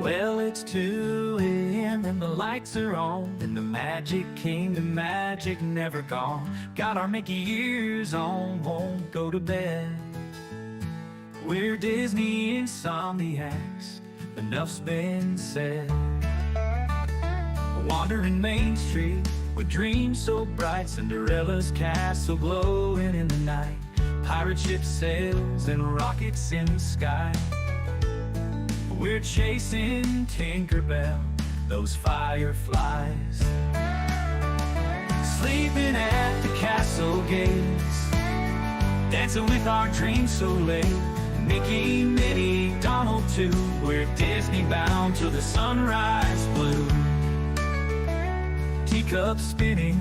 Well, it's 2 a.m. and the lights are on, and the Magic Kingdom magic never gone. Got our Mickey ears on, won't go to bed. We're Disney Insomniacs, enough's been said. Wandering Main Street with dreams so bright, Cinderella's castle glowing in the night, pirate ship sails and rockets in the sky. We're chasing Tinkerbell, those fireflies, sleeping at the castle gates, dancing with our dreams so late. Mickey, Minnie, Donald too, we're Disney bound till the sunrise blue. Teacups spinning,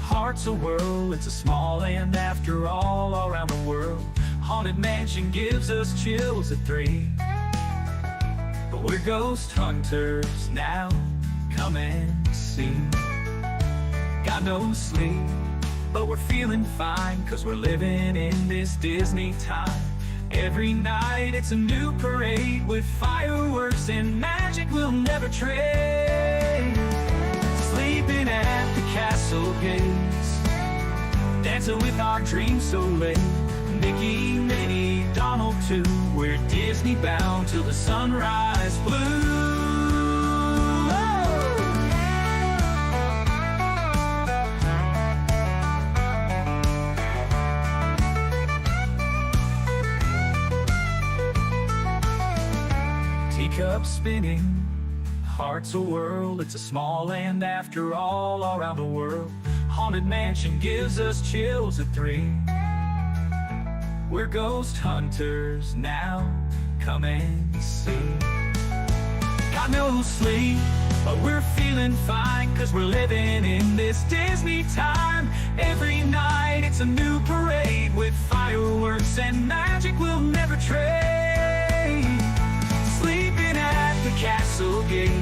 hearts a whirl, it's a small land after all around the world. Haunted Mansion gives us chills at 3. But we're ghost hunters now, come and see. Got no sleep, but we're feeling fine, 'cause we're living in this Disney time. Every night it's a new parade with fireworks and magic we'll never trade. Sleeping at the castle gates, dancing with our dreams so late. Mickey, Minnie, Donald too, we're Disney bound till the sunrise blue. Teacups spinning, hearts a whirl, it's a small land after all around the world. Haunted Mansion gives us chills at 3. We're ghost hunters now, come and see. Got no sleep, but we're feeling fine, 'cause we're living in this Disney time. Every night it's a new parade with fireworks and magic we'll never trade. Sleeping at the castle gates,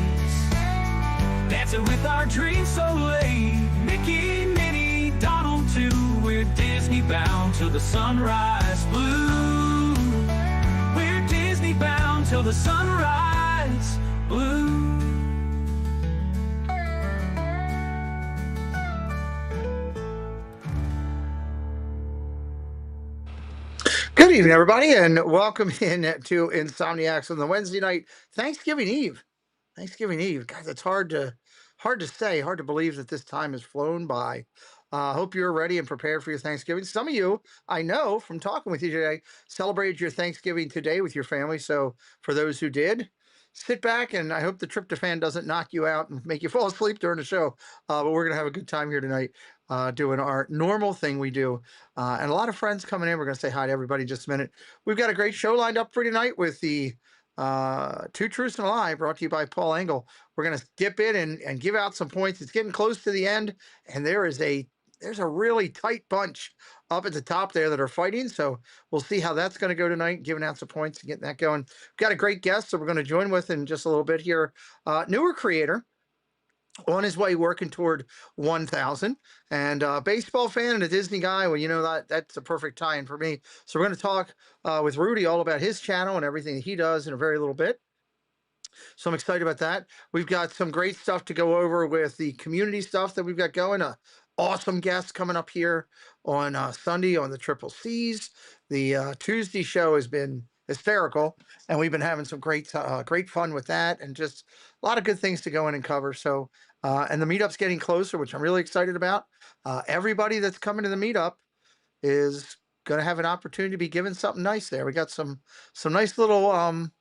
dancing with our dreams so late. Mickey, Minnie, Donald too, we're Disney bound till the sunrise blue. We're Disney bound till the sunrise blue. Good evening, everybody, and welcome in to Insomniacs on the Wednesday night, Thanksgiving Eve. Thanksgiving Eve, guys, it's hard to say, hard to believe that this time has flown by. I hope you're ready and prepared for your Thanksgiving. Some of you, I know from talking with you today, celebrated your Thanksgiving today with your family. So for those who did, sit back, and I hope the tryptophan doesn't knock you out and make you fall asleep during the show. But we're going to have a good time here tonight doing our normal thing we do. And a lot of friends coming in. We're going to say hi to everybody in just a minute. We've got a great show lined up for tonight with the Two Truths and a Lie, brought to you by Paul Engel. We're going to dip in and give out some points. It's getting close to the end, and there's a really tight bunch up at the top there that are fighting. So we'll see how that's going to go tonight, giving out some points and getting that going. We've got a great guest that we're going to join with in just a little bit here. Newer creator, on his way working toward 1,000, and baseball fan and a Disney guy. Well, you know, that's a perfect tie-in for me. So we're going to talk with Rudy all about his channel and everything that he does in a very little bit. So I'm excited about that. We've got some great stuff to go over with the community stuff that we've got going. Awesome guests coming up here on Sunday on the Triple C's. The Tuesday show has been hysterical, and we've been having some great fun with that, and just a lot of good things to go in and cover. So and the meetup's getting closer, which I'm really excited about. Everybody that's coming to the meetup is going to have an opportunity to be given something nice there. We got some nice little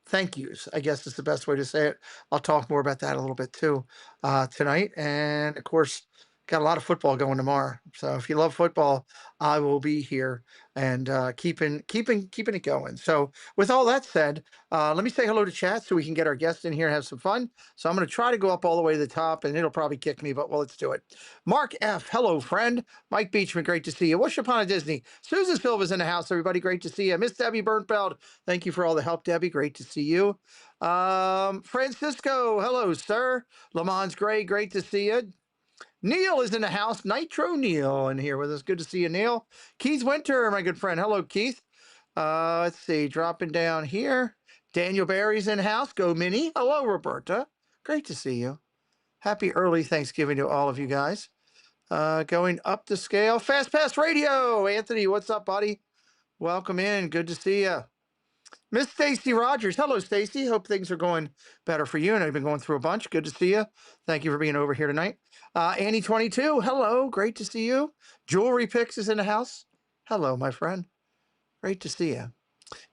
thank yous, I guess is the best way to say it. I'll talk more about that a little bit too tonight. And of course, got a lot of football going tomorrow. So if you love football, I will be here and keeping it going. So with all that said, let me say hello to chat so we can get our guests in here and have some fun. So I'm going to try to go up all the way to the top, and it'll probably kick me, but well, let's do it. Mark F, hello friend. Mike Beachman, great to see you. What's upon a Disney? Susan Silva's in the house, everybody. Great to see you. Miss Debbie Bernfeld, thank you for all the help, Debbie. Great to see you. Francisco, hello, sir. Lamont Gray, great to see you. Neil is in the house. Nitro Neil in here with us. Good to see you, Neil. Keith Winter, my good friend. Hello, Keith. Let's see. Dropping down here. Daniel Barry's in house. Go Minnie. Hello, Roberta. Great to see you. Happy early Thanksgiving to all of you guys. Going up the scale. Fast Pass Radio. Anthony, what's up, buddy? Welcome in. Good to see you. Miss Stacy Rogers. Hello, Stacy. Hope things are going better for you. And I've been going through a bunch. Good to see you. Thank you for being over here tonight. Annie22. Hello. Great to see you. Jewelry Picks is in the house. Hello, my friend. Great to see you.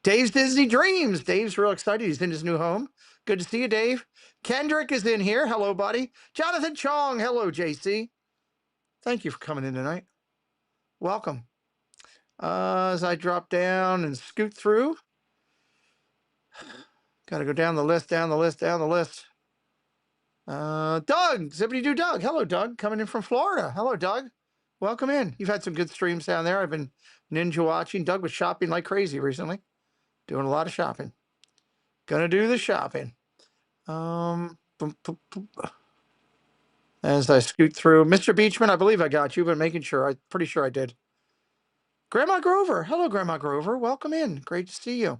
Dave's Disney Dreams. Dave's real excited. He's in his new home. Good to see you, Dave. Kendrick is in here. Hello, buddy. Jonathan Chong. Hello, JC. Thank you for coming in tonight. Welcome. As I drop down and scoot through, got to go down the list. Doug, Zippity Doo Doug. Hello, Doug. Coming in from Florida. Hello, Doug. Welcome in. You've had some good streams down there. I've been ninja watching. Doug was shopping like crazy recently. Doing a lot of shopping. Gonna do the shopping. As I scoot through. Mr. Beachman, I believe I got you, but making sure. I'm pretty sure I did. Grandma Grover. Hello, Grandma Grover. Welcome in. Great to see you.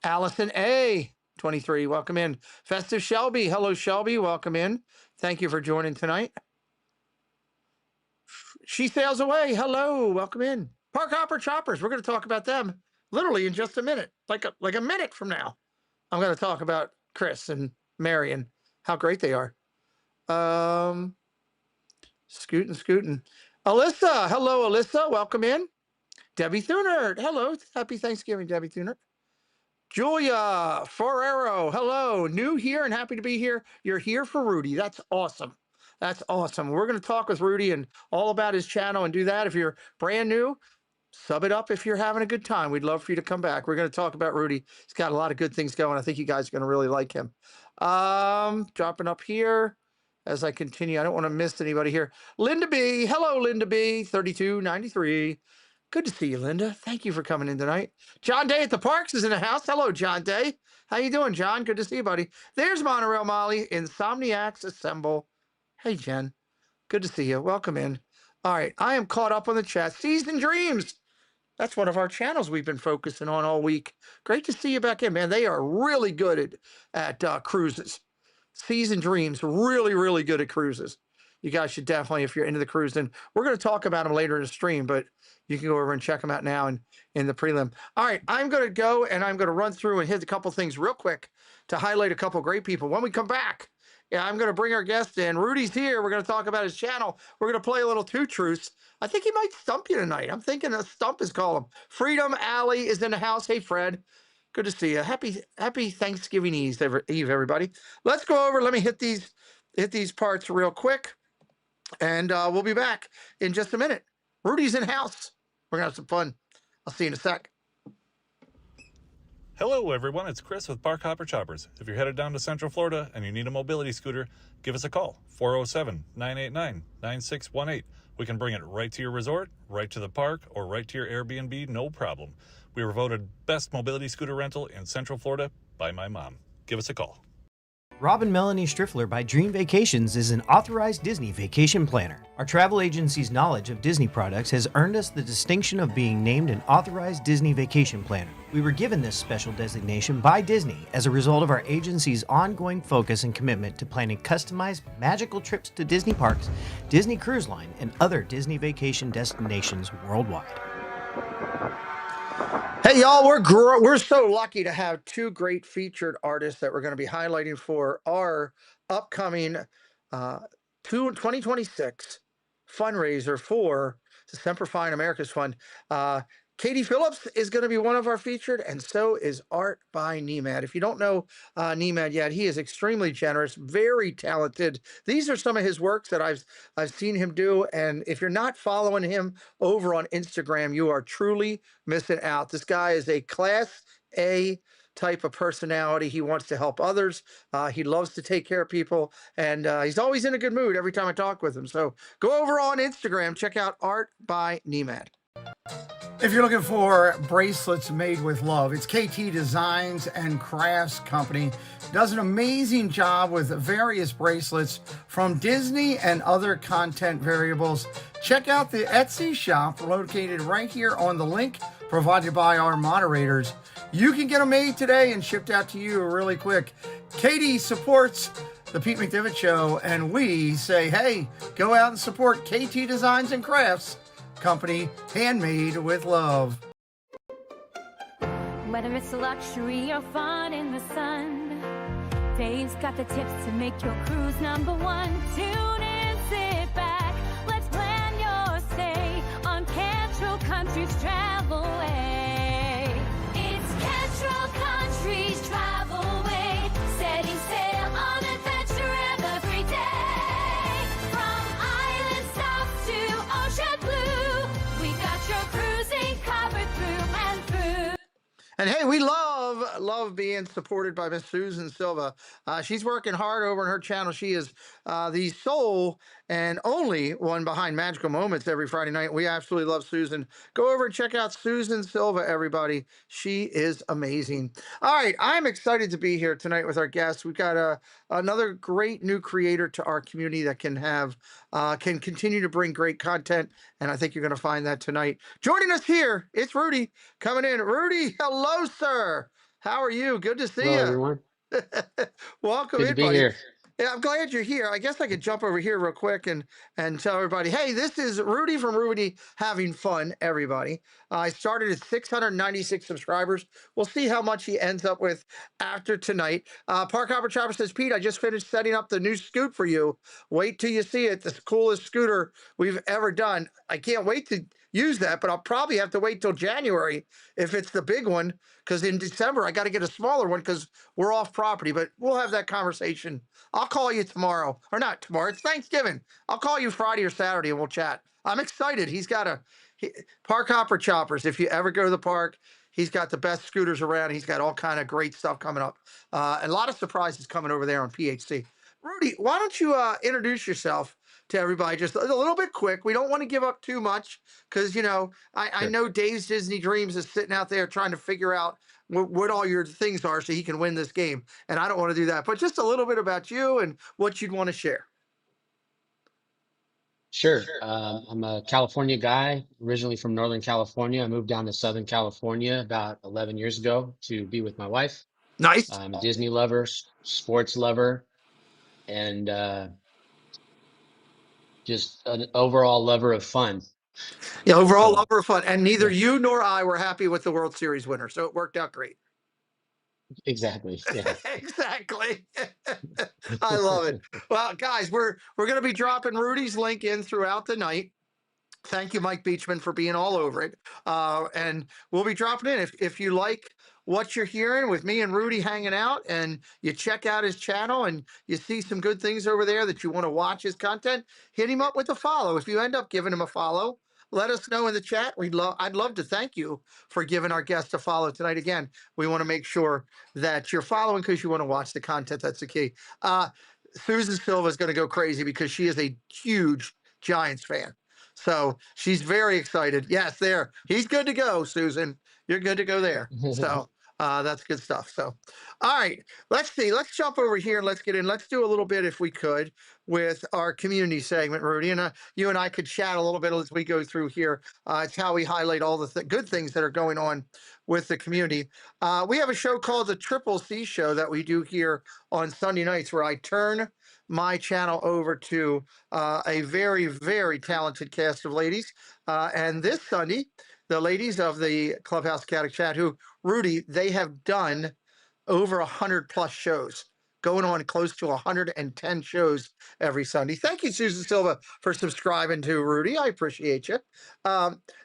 Allison A. 23. Welcome in. Festive Shelby. Hello, Shelby. Welcome in. Thank you for joining tonight. She Sails Away. Hello. Welcome in. Park Hopper Choppers. We're going to talk about them literally in just a minute. Like a minute from now. I'm going to talk about Chris and Mary and how great they are. Scooting. Alyssa. Hello, Alyssa. Welcome in. Debbie Thunert. Hello. Happy Thanksgiving, Debbie Thunert. Julia Ferrero. Hello. New here and happy to be here. You're here for Rudy. That's awesome. That's awesome. We're going to talk with Rudy and all about his channel and do that. If you're brand new, sub it up if you're having a good time. We'd love for you to come back. We're going to talk about Rudy. He's got a lot of good things going. I think you guys are going to really like him. Dropping up here as I continue. I don't want to miss anybody here. Linda B. Hello, Linda B. 3293. Good to see you, Linda. Thank you for coming in tonight. John Day at the Parks is in the house. Hello, John Day. How you doing, John? Good to see you, buddy. There's Monorail Molly. Insomniacs Assemble. Hey, Jen. Good to see you. Welcome in. All right. I am caught up on the chat. Season Dreams. That's one of our channels we've been focusing on all week. Great to see you back in, man. They are really good at cruises. Season Dreams, really, really good at cruises. You guys should definitely, if you're into the cruise, and we're going to talk about them later in the stream, but you can go over and check them out now and in the prelim. All right, I'm going to go and I'm going to run through and hit a couple things real quick to highlight a couple great people. When we come back, I'm going to bring our guest in. Rudy's here. We're going to talk about his channel. We're going to play a little Two Truths. I think he might stump you tonight. I'm thinking a stump is called him. Freedom Alley is in the house. Hey, Fred. Good to see you. Happy Thanksgiving Eve, everybody. Let's go over. Let me hit these parts real quick. And we'll be back in just a minute. Rudy's in house. We're going to have some fun. I'll see you in a sec. Hello, everyone. It's Chris with Park Hopper Choppers. If you're headed down to Central Florida and you need a mobility scooter, give us a call. 407-989-9618. We can bring it right to your resort, right to the park, or right to your Airbnb, no problem. We were voted best mobility scooter rental in Central Florida by my mom. Give us a call. Rob and Melanie Striffler by Dream Vacations is an authorized Disney vacation planner. Our travel agency's knowledge of Disney products has earned us the distinction of being named an authorized Disney vacation planner. We were given this special designation by Disney as a result of our agency's ongoing focus and commitment to planning customized, magical trips to Disney parks, Disney Cruise Line, and other Disney vacation destinations worldwide. Hey, y'all, we're so lucky to have two great featured artists that we're going to be highlighting for our upcoming 2026 fundraiser for the Semper Fi America's Fund. Katie Phillips is going to be one of our featured, and so is Art by Nemad. If you don't know Nemad yet, he is extremely generous, very talented. These are some of his works that I've seen him do, and if you're not following him over on Instagram, you are truly missing out. This guy is a Class A type of personality. He wants to help others. He loves to take care of people, and he's always in a good mood every time I talk with him. So go over on Instagram, check out Art by Nemad. If you're looking for bracelets made with love, it's KT Designs and Crafts Company. Does an amazing job with various bracelets from Disney and other content variables. Check out the Etsy shop located right here on the link provided by our moderators. You can get them made today and shipped out to you really quick. Katie supports the Pete McDivitt Show, and we say, hey, go out and support KT Designs and Crafts Company, handmade with love. Whether it's a luxury or fun in the sun, Dave's got the tips to make your cruise #1. Tune in, sit back, let's plan your stay on Cantrell Country's Travel Way. It's Cantrell Country's Travel Way, setting sail on adventure every day. From island south to ocean blue, we got your cruising covered through and through. And hey, we love being supported by Miss Susan Silva. She's working hard over on her channel. She is the sole and only one behind Magical Moments every Friday night. We absolutely love Susan. Go over and check out Susan Silva, everybody. She is amazing. All right, I'm excited to be here tonight with our guests. We've got another great new creator to our community that can continue to bring great content, and I think you're going to find that tonight. Joining us here, it's Rudy coming in. Rudy, hello, sir. How are you? Good to see Hello, you. everyone. Welcome Good to in, be buddy. here. Yeah, I'm glad you're here. I guess I could jump over here real quick and tell everybody, hey, this is Rudy from Rudy Having Fun, everybody. I started at 696 subscribers. We'll see how much he ends up with after tonight. Park Hopper Chopper says, Pete, I just finished setting up the new scoot for you. Wait till you see it. The coolest scooter we've ever done. I can't wait to use that, but I'll probably have to wait till January if it's the big one, because in December I got to get a smaller one because we're off property, but we'll have that conversation. I'll call you tomorrow, or not tomorrow. It's Thanksgiving. I'll call you Friday or Saturday and we'll chat. I'm excited. He's got Park Hopper Choppers. If you ever go to the park, he's got the best scooters around. He's got all kind of great stuff coming up. A lot of surprises coming over there on PHC. Rudy, why don't you introduce yourself to everybody just a little bit quick. We don't want to give up too much because, I Sure. know Dave's Disney Dreams is sitting out there trying to figure out what all your things are so he can win this game. And I don't want to do that. But just a little bit about you and what you'd want to share. Sure. I'm a California guy, originally from Northern California. I moved down to Southern California about 11 years ago to be with my wife. Nice. I'm a Disney lover, sports lover, and just an overall lover of fun. Yeah, overall, So, lover of fun. And neither yeah, you nor I were happy with the World Series winner. So it worked out great. exactly. Yeah. Exactly. I love it. Well, guys, we're going to be dropping Rudy's link in throughout the night. Thank you, Mike Beachman, for being all over it. And we'll be dropping in. If you like what you're hearing with me and Rudy hanging out, and you check out his channel and you see some good things over there that you want to watch his content, hit him up with a follow. If you end up giving him a follow, let us know in the chat. I'd love to thank you for giving our guest a follow tonight. Again, we want to make sure that you're following because you want to watch the content. That's the key. Susan Silva is going to go crazy because she is a huge Giants fan. So she's very excited. Yes, there. He's good to go, Susan. You're good to go there. So that's good stuff. So, all right, let's see. Let's jump over here and let's get in. Let's do a little bit, if we could, with our community segment, Rudy. And you and I could chat a little bit as we go through here. It's how we highlight all the good things that are going on with the community. We have a show called the Triple C Show that we do here on Sunday nights, where I turn my channel over to a very, very talented cast of ladies. And this Sunday, the ladies of the Clubhouse Chaotic Chat, who, Rudy, they have done over 100+ shows, going on close to 110 shows every Sunday. Thank you, Susan Silva, for subscribing to Rudy. I appreciate you.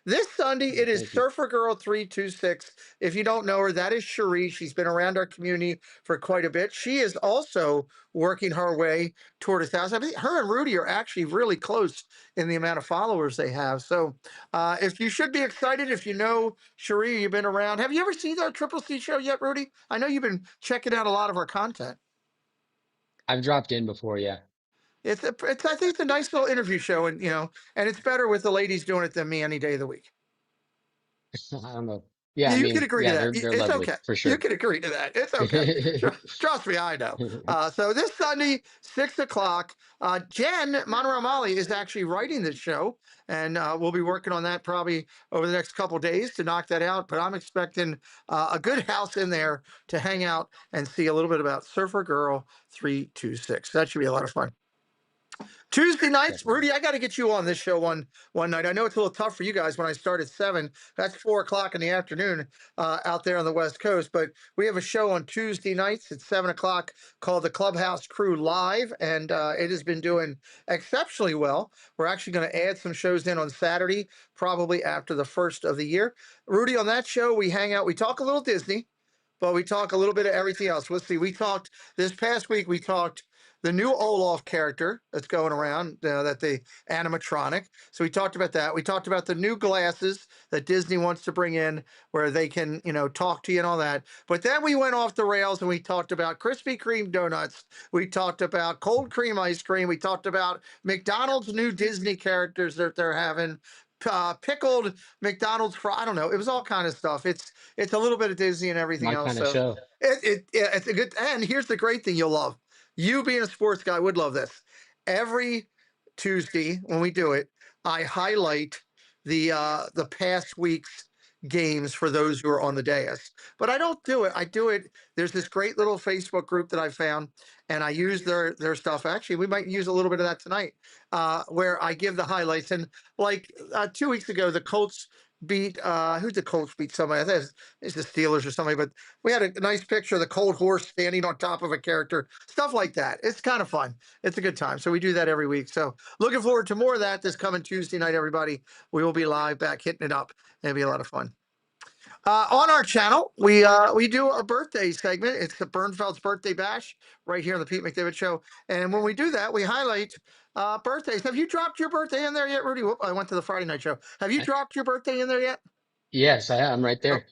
This Sunday, it is Thank you. Surfer Girl 326. If you don't know her, that is Cherie. She's been around our community for quite a bit. She is also working her way toward 1,000. I think her and Rudy are actually really close in the amount of followers they have. So if you should be excited, if you know Cherie, you've been around. Have you ever seen our Triple C show yet, Rudy? I know you've been checking out a lot of our content. I've dropped in before, yeah. I think it's a nice little interview show, and and it's better with the ladies doing it than me any day of the week. I don't know. Yeah, I You can mean, agree to yeah, that. they're It's lovely okay. for You sure. can agree to that. It's okay. Trust me, I know. So this Sunday, 6 o'clock, Jen Monteramali is actually writing this show, and we'll be working on that probably over the next couple days to knock that out. But I'm expecting a good house in there to hang out and see a little bit about Surfer Girl 326. That should be a lot of fun. Tuesday nights, Definitely. Rudy, I got to get you on this show one night. I know it's a little tough for you guys when I start at 7. That's 4 o'clock in the afternoon out there on the West Coast. But we have a show on Tuesday nights at 7 o'clock called the Clubhouse Crew Live, and it has been doing exceptionally well. We're actually going to add some shows in on Saturday, probably after the first of the year. Rudy, on that show, we hang out, we talk a little Disney, but we talk a little bit of everything else. Let's see. We talked this past week. We talked the new Olaf character that's going around, that the animatronic. So we talked about that. We talked about the new glasses that Disney wants to bring in, where they can, talk to you and all that. But then we went off the rails and we talked about Krispy Kreme donuts. We talked about cold cream ice cream. We talked about McDonald's new Disney characters that they're having. Pickled McDonald's fry. I don't know. It was all kind of stuff. It's a little bit of Disney and everything My else. kind of So show. it's a good. And here's the great thing you'll love. You being a sports guy would love this. Every Tuesday when we do it, I highlight the past week's games for those who are on the dais. But I don't do it. I do it. There's this great little Facebook group that I found, and I use their stuff. Actually, we might use a little bit of that tonight, where I give the highlights. And like 2 weeks ago, the Colts beat who's the Colts beat somebody. I think it's the Steelers or somebody, but we had a nice picture of the cold horse standing on top of a character, stuff like that. It's kind of fun. It's a good time. So we do that every week. So looking forward to more of that this coming Tuesday night, everybody. We will be live back hitting it up. It'll be a lot of fun. On our channel, we do a birthday segment. It's the Bernfeld's Birthday Bash right here on the Pete McDavid Show. And when we do that, we highlight birthdays. Have you dropped your birthday in there yet, Rudy? Whoop, I went to the Friday night show. Have you I, dropped your birthday in there yet? yes, I'm right Oh, there.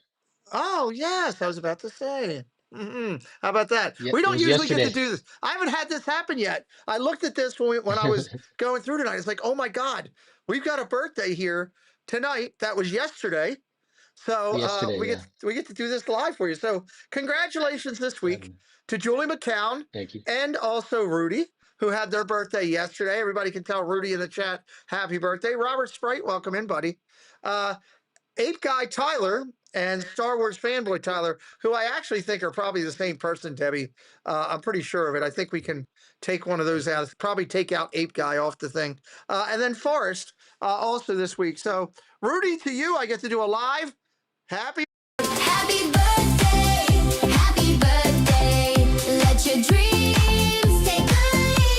oh, yes, I was about to say. How about that? Yeah, We it don't was usually get to yesterday. do this. I haven't had this happen yet. I looked at this when I was going through tonight. It's like, oh my God, we've got a birthday here tonight. That was yesterday. So Yesterday, yeah. we get to do this live for you. So congratulations this week to Julie McCown Thank you. and also Rudy, who had their birthday yesterday. Everybody can tell Rudy in the chat happy birthday. Robert Sprite, welcome in, buddy. Ape Guy Tyler and Star Wars fanboy Tyler, who I actually think are probably the same person, Debbie. I'm pretty sure of it. I think we can take one of those out, probably take out Ape Guy off the thing. And then Forrest also this week. So Rudy, to you, I get to do a live happy. Happy birthday, happy birthday. Let your dreams take the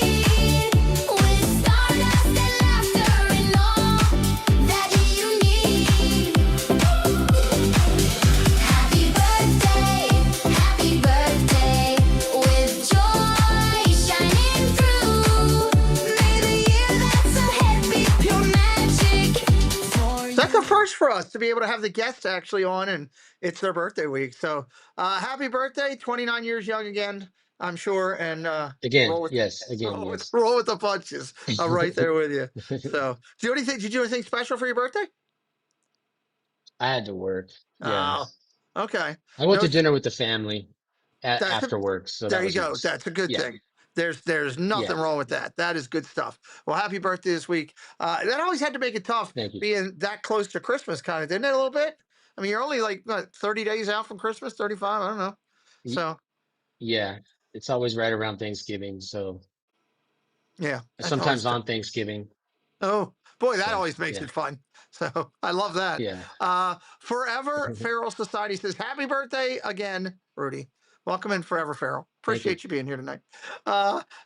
lead. With stardust and laughter and all that you need. Happy birthday, with joy shining through. May the year that's ahead be pure magic for you. That's a first for us to be able to have the guests actually on, and it's their birthday week. So happy birthday, 29 years young again, I'm sure. And Again, roll with yes. Again, yes. roll with the punches. I'm right there with you. So do you do anything? Did you do anything special for your birthday? I had to work. Yeah. Oh, okay. I went No, to dinner with the family that's after work, so that there you was go. nice. That's a good Yeah. thing. There's nothing Yeah. wrong with that. That is good stuff. Well, happy birthday this week. That always had to make it tough Thank you. being that close to Christmas, kind of, didn't it? A little bit. I mean, you're only like what, 30 days out from Christmas, 35. I don't know. Y- So Yeah. It's always right around Thanksgiving, so yeah, that's always sometimes tough. on Thanksgiving. Oh boy, that So always makes yeah. it fun. So I love that. Yeah. Forever Feral Society says happy birthday again, Rudy. Welcome in, Forever Feral. Thank you. Appreciate you being here tonight.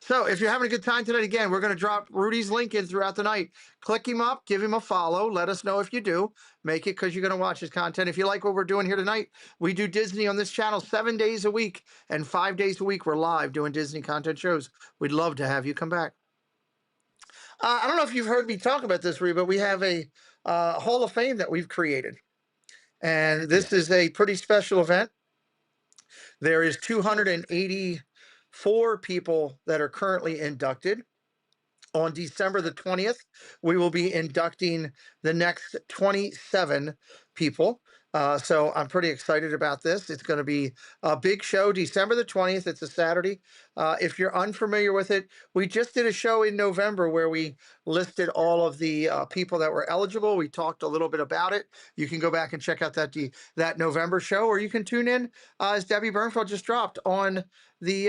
So if you're having a good time tonight, again, we're going to drop Rudy's link in throughout the night. Click him up, give him a follow. Let us know if you do. Make it because you're going to watch his content. If you like what we're doing here tonight, we do Disney on this channel 7 days a week, and 5 days a week we're live doing Disney content shows. We'd love to have you come back. I don't know if you've heard me talk about this, Rudy, but we have a Hall of Fame that we've created. And this is a pretty special event. There is 284 people that are currently inducted. On December the 20th, we will be inducting the next 27 people. So I'm pretty excited about this. It's going to be a big show, December the 20th. It's a Saturday. If you're unfamiliar with it, we just did a show in November where we listed all of the people that were eligible. We talked a little bit about it. You can go back and check out that November show, or you can tune in as Debbie Bernfeld just dropped on the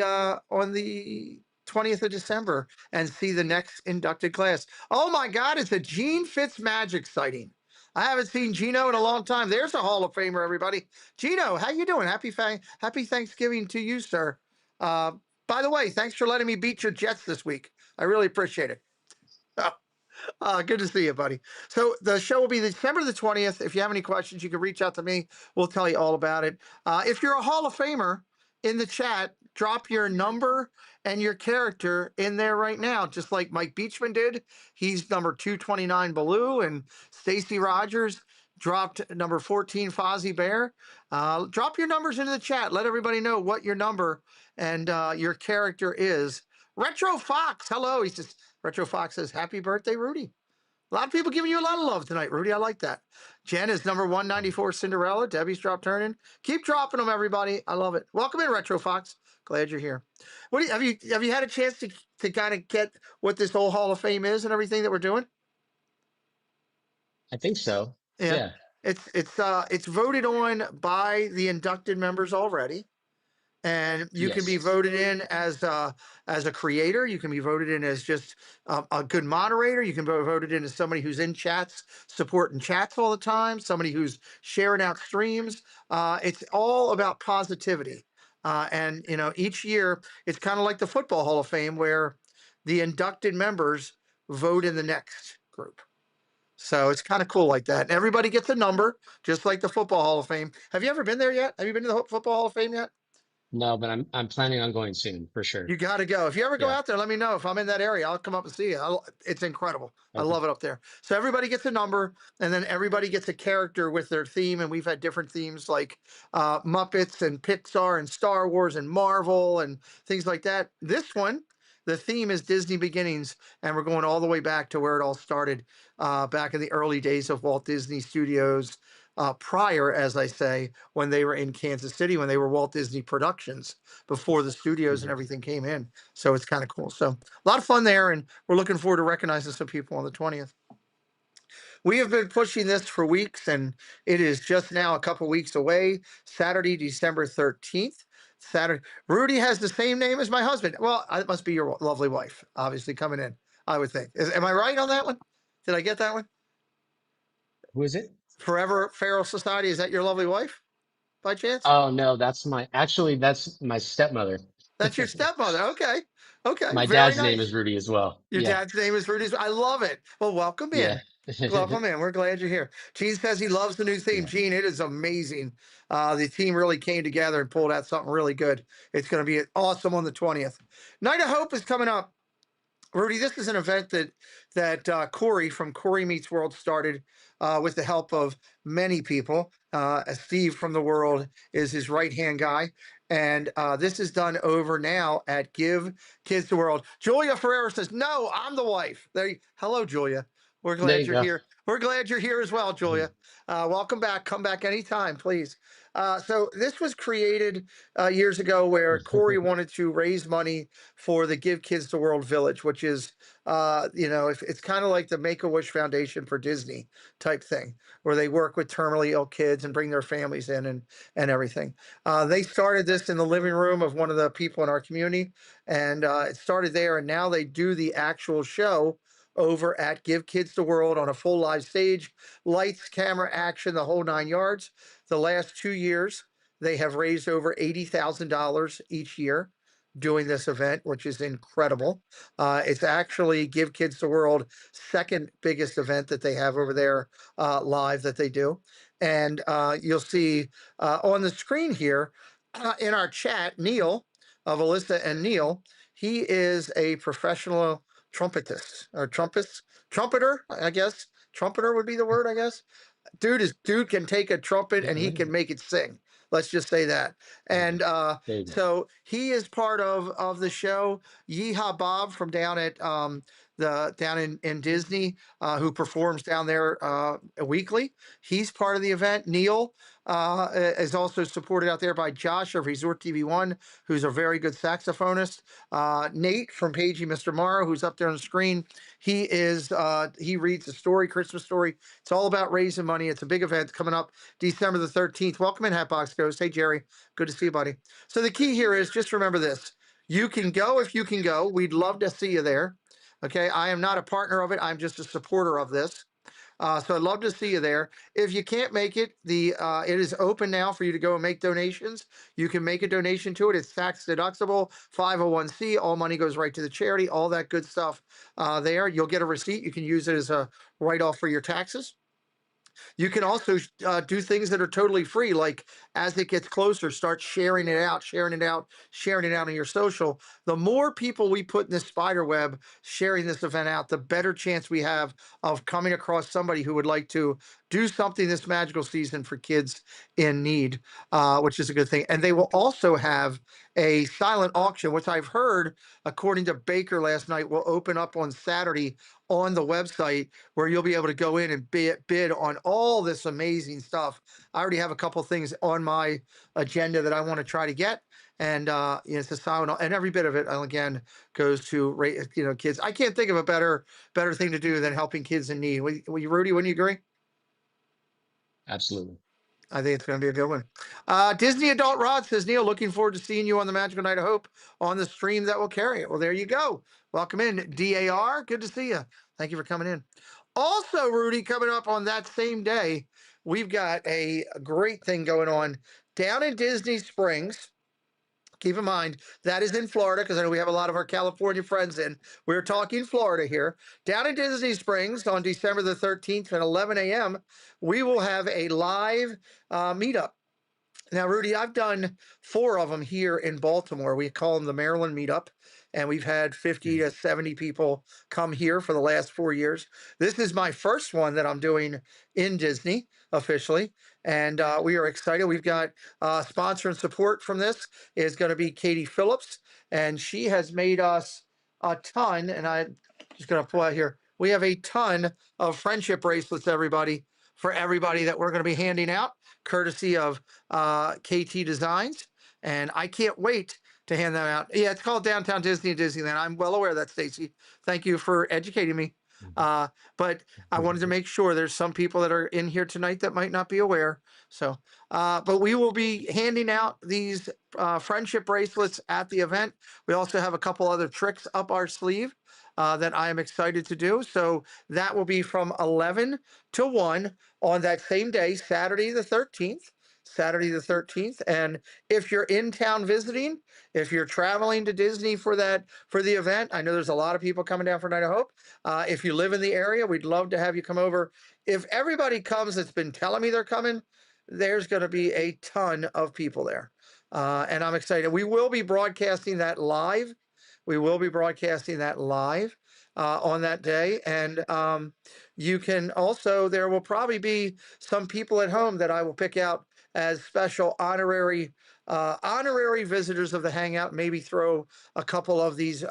20th of December and see the next inducted class. Oh my God, it's a Gene Fitzmagic sighting. I haven't seen Gino in a long time. There's a Hall of Famer, everybody. Gino, how you doing? Happy Thanksgiving to you, sir. Uh, by the way, thanks for letting me beat your Jets this week. I really appreciate it. Good to see you, buddy. So the show will be December the 20th. If you have any questions, you can reach out to me. We'll tell you all about it. If you're a Hall of Famer, in the chat, drop your number and your character in there right now, just like Mike Beachman did. He's number 229 Baloo, and Stacy Rogers dropped number 14 Fozzie Bear. Drop your numbers into the chat. Let everybody know what your number and your character is. Retro Fox, hello. He says, Retro Fox says, happy birthday, Rudy. A lot of people giving you a lot of love tonight, Rudy. I like that. Jen is number 194 Cinderella. Debbie's drop turning. Keep dropping them, everybody. I love it. Welcome in, Retro Fox. Glad you're here. Have you had a chance to kind of get what this whole Hall of Fame is and everything that we're doing? I think so. Yeah. Yeah. It's voted on by the inducted members already. And you can be Yes. voted in as a creator. You can be voted in as just a good moderator. You can be voted in as somebody who's in chats, supporting chats all the time, somebody who's sharing out streams. It's all about positivity. And, each year it's kind of like the Football Hall of Fame where the inducted members vote in the next group. So it's kind of cool like that. And everybody gets a number, just like the Football Hall of Fame. Have you ever been there yet? Have you been to the Football Hall of Fame yet? No, but I'm planning on going soon for sure. You got to go. If you ever go Yeah. out there, let me know. If I'm in that area, I'll come up and see you. It's incredible. I Okay. love it up there. So everybody gets a number, and then everybody gets a character with their theme. And we've had different themes like Muppets and Pixar and Star Wars and Marvel and things like that. This one, the theme is Disney Beginnings, and we're going all the way back to where it all started, back in the early days of Walt Disney Studios. Prior, as I say, when they were in Kansas City, when they were Walt Disney Productions, before the studios and Mhm. everything came in. So it's kind of cool. So a lot of fun there, and we're looking forward to recognizing some people on the 20th. We have been pushing this for weeks, and it is just now a couple weeks away. Saturday, December 13th. Saturday. Rudy has the same name as my husband. Well, it must be your lovely wife, obviously coming in. I would think. Am I right on that one? Did I get that one? Who is it? Forever Feral Society. Is that your lovely wife, by chance? Oh no, that's my stepmother. That's your stepmother. Okay. Okay. My Very dad's name nice. is Rudy as well. Your Yeah. dad's name is Rudy. I love it. Well, welcome Yeah. in. Welcome in. We're glad you're here. Gene says he loves the new theme. Yeah. Gene, it is amazing. The team really came together and pulled out something really good. It's going to be awesome on the 20th. Night of Hope is coming up. Rudy, this is an event that Corey from Corey Meets World started with the help of many people. Steve from the World is his right hand guy, and this is done over now at Give Kids the World. Julia Ferreira says, "No, I'm the wife." Hello, Julia. We're There glad you you're go. here. We're glad you're here as well, Mhm. Julia. Welcome back. Come back anytime, please. So this was created years ago where Corey wanted to raise money for the Give Kids the World Village, which is, if it's kind of like the Make a Wish Foundation for Disney type thing, where they work with terminally ill kids and bring their families in and everything. They started this in the living room of one of the people in our community, and it started there. And now they do the actual show over at Give Kids the World on a full live stage, lights, camera, action, the whole 9 yards. The last 2 years, they have raised over $80,000 each year doing this event, which is incredible. It's actually Give Kids the World second biggest event that they have over there live that they do. And you'll see on the screen here in our chat, Neil of Alyssa and Neil, he is a professional trumpetist or trumpeter, I guess. Trumpeter would be the word, I guess. Dude can take a trumpet and he can make it sing. Let's just say that. And There you go. so he is part of the show. Yeehaw Bob from down at down in Disney, who performs down there weekly. He's part of the event. Neil is also supported out there by Josh of Resort TV1, who's a very good saxophonist. Nate from Pagey Mr. Morrow, who's up there on the screen. He reads the story, Christmas story. It's all about raising money. It's a big event coming up December the 13th. Welcome in, Hatbox Ghost. Hey, Jerry. Good to see you, buddy. So the key here is just remember this. You can go if you can go. We'd love to see you there. Okay. I am not a partner of it. I'm just a supporter of this. So I'd love to see you there. If you can't make it, it is open now for you to go and make donations. You can make a donation to it. It's tax deductible, 501c. All money goes right to the charity. All that good stuff there. You'll get a receipt. You can use it as a write-off for your taxes. You can also do things that are totally free, like as it gets closer, start sharing it out on your social. The more people we put in this spider web sharing this event out, the better chance we have of coming across somebody who would like to do something this magical season for kids in need, which is a good thing. And they will also have a silent auction, which I've heard, according to Baker last night, will open up on Saturday on the website, where you'll be able to go in and bid on all this amazing stuff. I already have a couple things on my agenda that I want to try to get. And it's a silent, and every bit of it, again, goes to kids. I can't think of a better thing to do than helping kids in need. Rudy, wouldn't you agree? Absolutely. I think it's going to be a good one. Disney Adult Rod says, Neil, looking forward to seeing you on the Magical Night of Hope on the stream that will carry it. Well, there you go. Welcome in, DAR. Good to see you. Thank you for coming in. Also, Rudy, coming up on that same day, we've got a great thing going on down in Disney Springs. Keep in mind, that is in Florida, because I know we have a lot of our California friends in. We're talking Florida here. Down in Disney Springs on December the 13th at 11 a.m., we will have a live meetup. Now, Rudy, I've done 4 of them here in Baltimore. We call them the Maryland Meetup, and we've had 50 to 70 people come here for the last 4 years. This is my first one that I'm doing in Disney officially, and we are excited. We've got sponsor and support from this is going to be Katie Phillips, and she has made us a ton, and I'm just going to pull out here. We have a ton of friendship bracelets, for everybody that we're going to be handing out, courtesy of KT Designs. And I can't wait to hand them out. Yeah, it's called Downtown Disney and Disneyland. I'm well aware of that, Stacy. Thank you for educating me. But I wanted to make sure there's some people that are in here tonight that might not be aware. So, but we will be handing out these friendship bracelets at the event. We also have a couple other tricks up our sleeve that I am excited to do. So that will be from 11 to 1 on that same day, Saturday the 13th. And if you're in town visiting, if you're traveling to Disney for the event, I know there's a lot of people coming down for Night of Hope. If you live in the area, we'd love to have you come over. If everybody comes that's been telling me they're coming, there's going to be a ton of people there. And I'm excited. We will be broadcasting that live. On that day. And you can also, there will probably be some people at home that I will pick out as special honorary visitors of the Hangout. Maybe throw a couple of these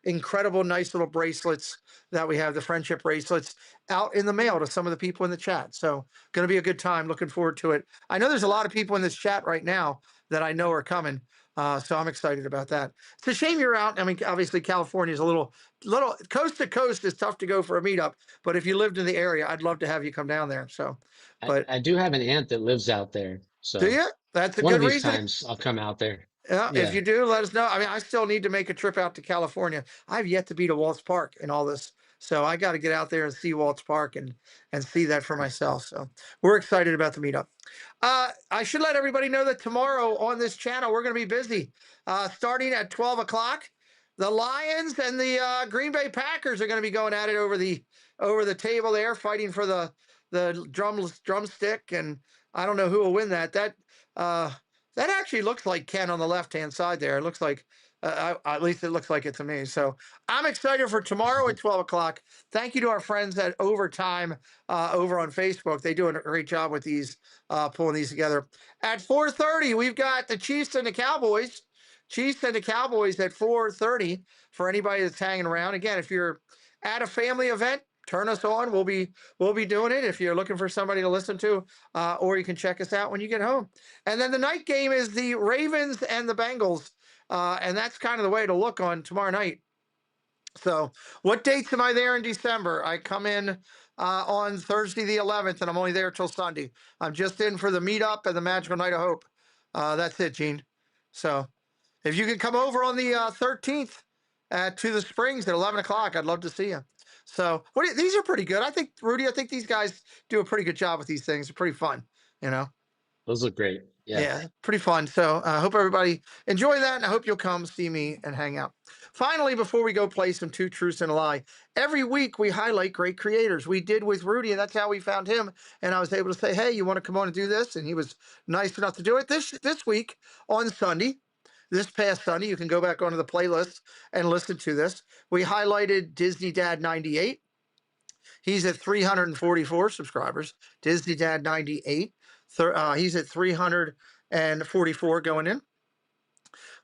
incredible, nice little bracelets that we have, the friendship bracelets, out in the mail to some of the people in the chat. So going to be a good time. Looking forward to it. I know there's a lot of people in this chat right now that I know are coming. So I'm excited about that. It's a shame you're out. I mean, obviously California is a little coast to coast is tough to go for a meetup, but if you lived in the area, I'd love to have you come down there. So, but I do have an aunt that lives out there. So do you? That's a one good of these reason. times I'll come out there. Yeah, Yeah. if you do, let us know. I mean, I still need to make a trip out to California. I've yet to be to Walt's Park and all this. So I got to get out there and see Walt's Park and see that for myself. So we're excited about the meetup. I should let everybody know that tomorrow on this channel, we're going to be busy. Starting at 12 o'clock, the Lions and the Green Bay Packers are going to be going at it over the table there, fighting for the drumstick. And I don't know who will win that. That actually looks like Ken on the left-hand side there. It looks like, at least it looks like it to me. So I'm excited for tomorrow at 12 o'clock. Thank you to our friends at Overtime over on Facebook. They do a great job with these, pulling these together. At 4:30, we've got the Chiefs and the Cowboys. Chiefs and the Cowboys at 4:30 for anybody that's hanging around. Again, if you're at a family event, turn us on. We'll be doing it if you're looking for somebody to listen to, or you can check us out when you get home. And then the night game is the Ravens and the Bengals, and that's kind of the way to look on tomorrow night. So, what dates am I there in December? I come in on Thursday the 11th, and I'm only there till Sunday. I'm just in for the meetup and the Magical Night of Hope. That's it, Gene. So, if you can come over on the 13th to the Springs at 11 o'clock, I'd love to see you. So, these are pretty good. I think, Rudy, I think these guys do a pretty good job with these things. They're pretty fun, you know? Those look great. Yeah. Yeah, pretty fun. So I hope everybody enjoy that, and I hope you'll come see me and hang out. Finally, before we go play some Two Truths and a Lie, every week we highlight great creators. We did with Rudy, and that's how we found him. And I was able to say, hey, you want to come on and do this? And he was nice enough to do it. This week on Sunday, this past Sunday, you can go back onto the playlist and listen to this. We highlighted Disney Dad 98. He's at 344 subscribers. Disney Dad 98. He's at 344 going in.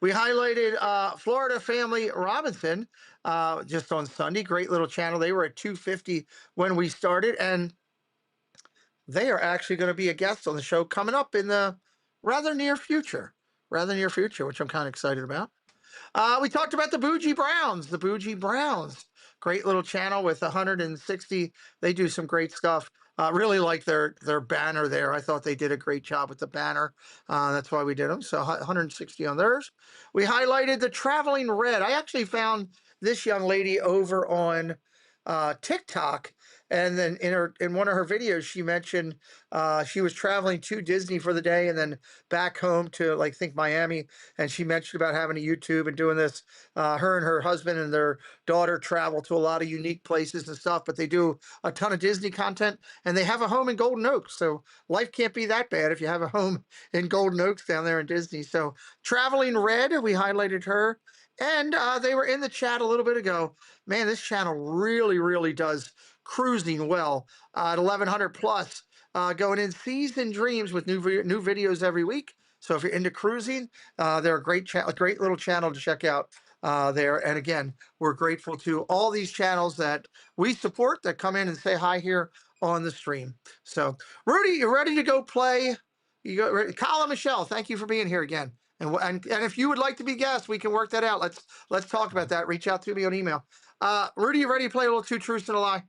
We highlighted Florida Family Robinson just on Sunday. Great little channel. They were at 250 when we started, and they are actually going to be a guest on the show coming up in the rather near future, which I'm kind of excited about. We talked about the Bougie Browns. Great little channel with 160. They do some great stuff. Really like their banner there. I thought they did a great job with the banner. That's why we did them. So 160 on theirs. We highlighted the Traveling Red. I actually found this young lady over on TikTok. And then in one of her videos, she mentioned she was traveling to Disney for the day and then back home to, like, think Miami. And she mentioned about having a YouTube and doing this. Her and her husband and their daughter travel to a lot of unique places and stuff, but they do a ton of Disney content, and they have a home in Golden Oaks. So life can't be that bad if you have a home in Golden Oaks down there in Disney. So Traveling Red, we highlighted her. And they were in the chat a little bit ago. Man, this channel really does cruising well at 1100 plus, going in Season Dreams with new videos every week. So if you're into cruising, they're a great little channel to check out there. And again, we're grateful to all these channels that we support that come in and say hi here on the stream. So Rudy, you ready to go play? Colin, Michelle, thank you for being here again. And if you would like to be guests, we can work that out. Let's talk about that. Reach out to me on email. Rudy, you ready to play a little Two Truths and a Lie?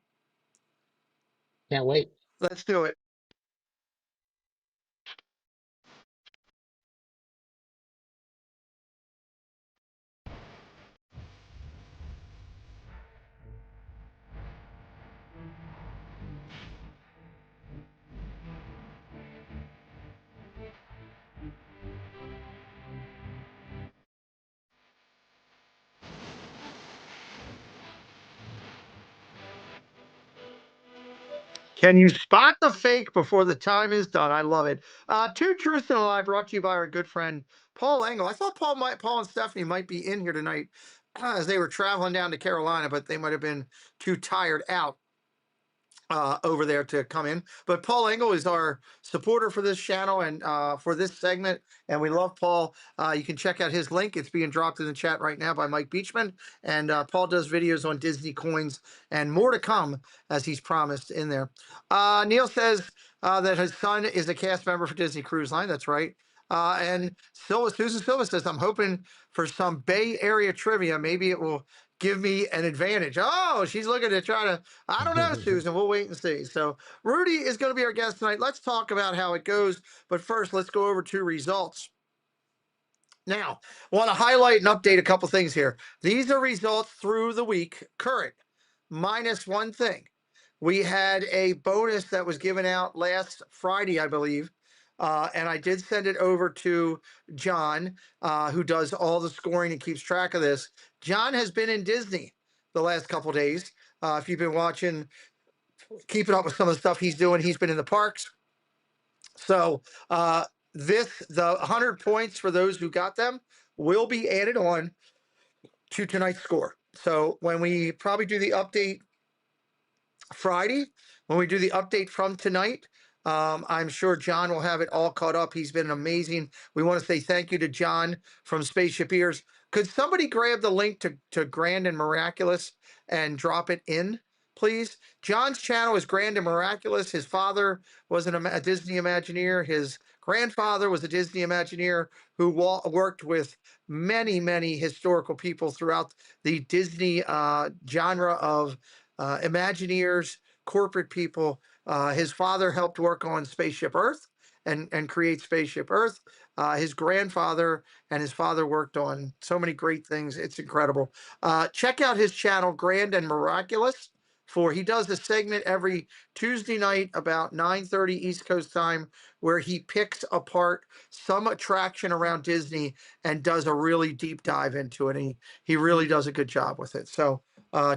Can't wait. Let's do it. Can you spot the fake before the time is done? I love it. Two Truths and a Lie brought to you by our good friend Paul Engel. I thought Paul and Stephanie might be in here tonight as they were traveling down to Carolina, but they might have been too tired out over there to come in. But Paul Engel is our supporter for this channel and for this segment, and we love Paul. You can check out his link. It's being dropped in the chat right now by Mike Beachman, and Paul does videos on Disney coins and more to come, as he's promised in there. Neil says that his son is a cast member for Disney Cruise Line. That's right. And Susan Silva says, I'm hoping for some Bay Area trivia. Maybe it will give me an advantage. Oh, she's looking to try to, I don't know, Susan. We'll wait and see. So Rudy is going to be our guest tonight. Let's talk about how it goes. But first, let's go over to results. Now, I want to highlight and update a couple things here. These are results through the week, current, minus one thing. We had a bonus that was given out last Friday, I believe. And I did send it over to John, who does all the scoring and keeps track of this. John has been in Disney the last couple days. If you've been watching, keeping up with some of the stuff he's doing, he's been in the parks. So the 100 points for those who got them will be added on to tonight's score. So when we probably do the update Friday, when we do the update from tonight, I'm sure John will have it all caught up. He's been amazing. We want to say thank you to John from Spaceship Ears. Could somebody grab the link to Grand and Miraculous and drop it in, please? John's channel is Grand and Miraculous. His father was a Disney Imagineer. His grandfather was a Disney Imagineer who worked with many, many historical people throughout the Disney genre of Imagineers, corporate people. His father helped work on Spaceship Earth and create Spaceship Earth. His grandfather and his father worked on so many great things. It's incredible. Check out his channel, Grand and Miraculous. He does a segment every Tuesday night about 9:30 East Coast time where he picks apart some attraction around Disney and does a really deep dive into it. And he really does a good job with it. So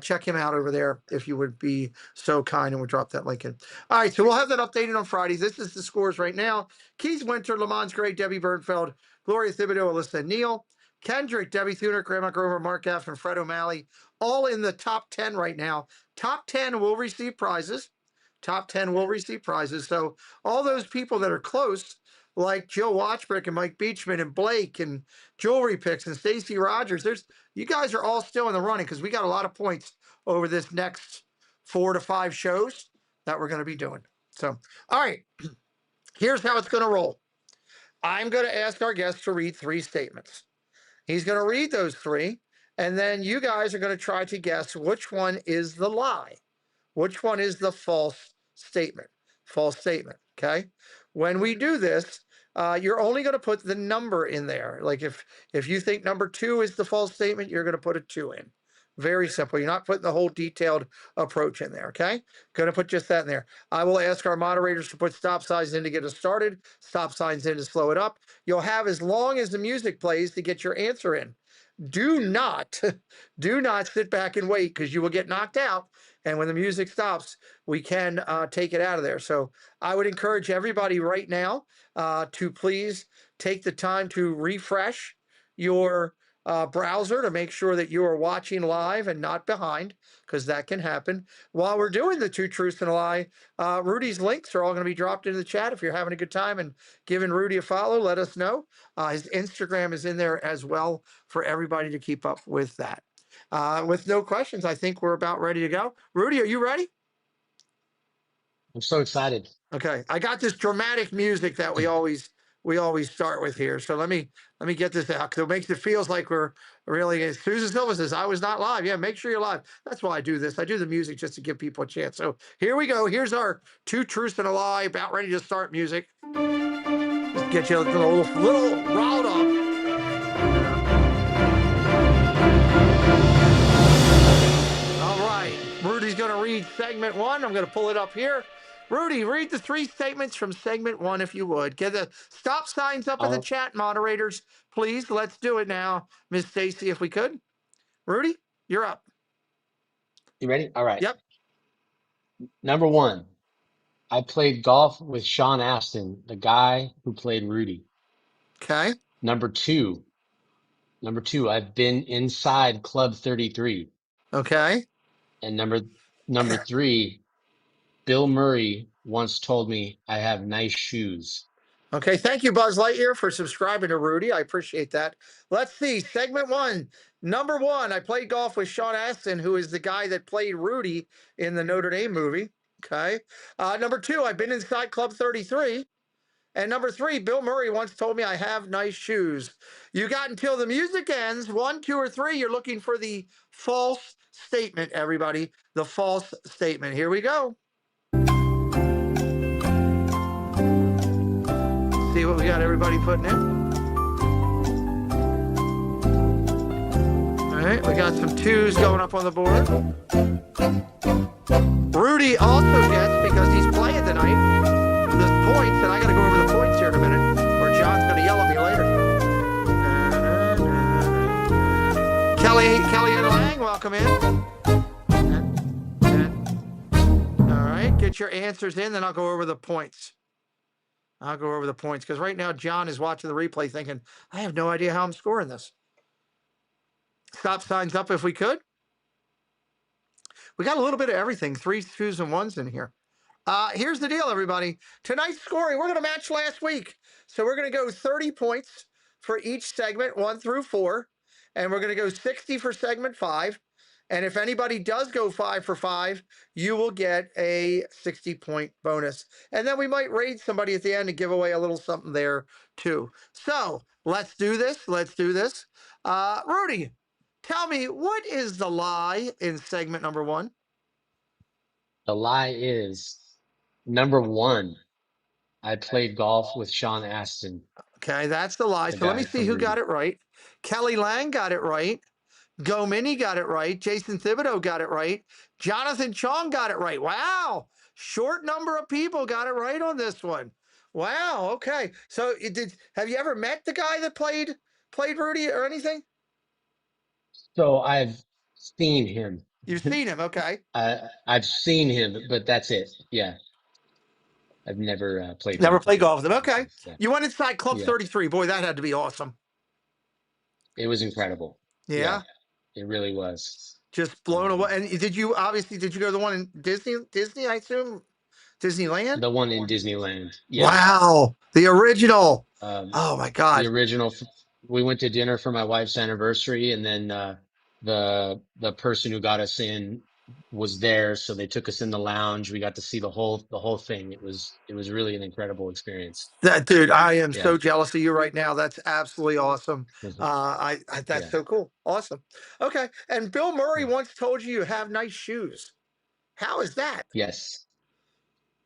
check him out over there if you would be so kind, and we'll drop that link in. All right, so we'll have that updated on Friday. This is the scores right now. Keith Winter, Lamont Gray, Debbie Bernfeld, Gloria Thibodeau, Alyssa Neal, Kendrick, Debbie Thuner, Grandma Grover, Mark F., and Fred O'Malley, all in the top 10 right now. Top 10 will receive prizes. Top 10 will receive prizes. So all those people that are close, like Joe Watchbrick and Mike Beachman and Blake and Jewelry Picks and Stacy Rogers, you guys are all still in the running because we got a lot of points over this next 4 to 5 shows that we're going to be doing. So, all right, here's how it's going to roll. I'm going to ask our guest to read 3 statements. He's going to read those 3, and then you guys are going to try to guess which one is the lie, which one is the false statement. False statement, okay? When we do this, you're only going to put the number in there. Like if you think number 2 is the false statement, you're going to put a 2 in. Very simple. You're not putting the whole detailed approach in there, okay? Going to put just that in there. I will ask our moderators to put stop signs in to get us started, stop signs in to slow it up. You'll have as long as the music plays to get your answer in. Do not sit back and wait because you will get knocked out. And when the music stops, we can take it out of there. So I would encourage everybody right now to please take the time to refresh your browser to make sure that you are watching live and not behind, because that can happen. While we're doing the 2 truths and a lie, Rudy's links are all going to be dropped into the chat. If you're having a good time and giving Rudy a follow, let us know. His Instagram is in there as well for everybody to keep up with that. With no questions, I think we're about ready to go. Rudy, are you ready? I'm so excited. Okay, I got this dramatic music that we always start with here. So let me get this out because it makes it feels like we're really. Susan Silva says I was not live. Yeah, make sure you're live. That's why I do this. I do the music just to give people a chance. So here we go. Here's our 2 truths and a lie. About ready to start music. Just get you a little riled up. All right, Rudy's going to read segment 1. I'm going to pull it up here. Rudy, read the 3 statements from segment 1, if you would. Get the stop signs up in the chat, moderators. Please, let's do it now. Miss Stacy, if we could. Rudy, you're up. You ready? All right. Yep. Number 1, I played golf with Sean Astin, the guy who played Rudy. Okay. Number 2, I've been inside Club 33. Okay. And number 3, Bill Murray once told me I have nice shoes. Okay, thank you, Buzz Lightyear, for subscribing to Rudy. I appreciate that. Let's see, segment 1. Number 1, I played golf with Sean Astin, who is the guy that played Rudy in the Notre Dame movie. Okay. Number 2, I've been inside Club 33. And number 3, Bill Murray once told me I have nice shoes. You got until the music ends, 1, 2, or 3. You're looking for the false statement, everybody. The false statement. Here we go. See what we got everybody putting in. All right, we got some 2s going up on the board. Rudy also gets, because he's playing tonight, the points, and I got to go over the points here in a minute, or John's going to yell at me later. Kelly and Lang, welcome in. All right, get your answers in, then I'll go over the points. Because right now John is watching the replay thinking, I have no idea how I'm scoring this. Stop signs up if we could. We got a little bit of everything, 3s, 2s, and 1s in here. Here's the deal, everybody. Tonight's scoring, we're going to match last week. So we're going to go 30 points for each segment, 1 through 4. And we're going to go 60 for segment 5. And if anybody does go 5 for 5, you will get a 60-point bonus. And then we might raid somebody at the end and give away a little something there, too. So let's do this. Let's do this. Rudy, tell me, what is the lie in segment number 1? The lie is number 1. I played golf with Sean Astin, Okay, that's the lie. the So let me guy see from who got Rudy. it right. Kelly Lang got it right. Go Mini got it right. Jason Thibodeau got it right. Jonathan Chong got it right. Wow. Short number of people got it right on this one. Wow. Okay. So have you ever met the guy that played Rudy or anything? So I've seen him. You've seen him. Okay. I've seen him, but that's it. Yeah. I've never played Never golf with played him. golf with him. Okay. Yeah. You went inside Club Yeah. 33. Boy, that had to be awesome. It was incredible. Yeah. It really was. Just blown away. And did you go to the one in Disney, I assume? Disneyland? The one in Disneyland. Yeah. Wow. The original. Oh my God. The original. We went to dinner for my wife's anniversary, and then the person who got us in was there, so they took us in the lounge. We got to see the whole thing. It was really an incredible experience. That dude, I am so jealous of you right now. That's absolutely awesome. That's so cool. Awesome. Okay. And Bill Murray once told you have nice shoes. How is that? Yes.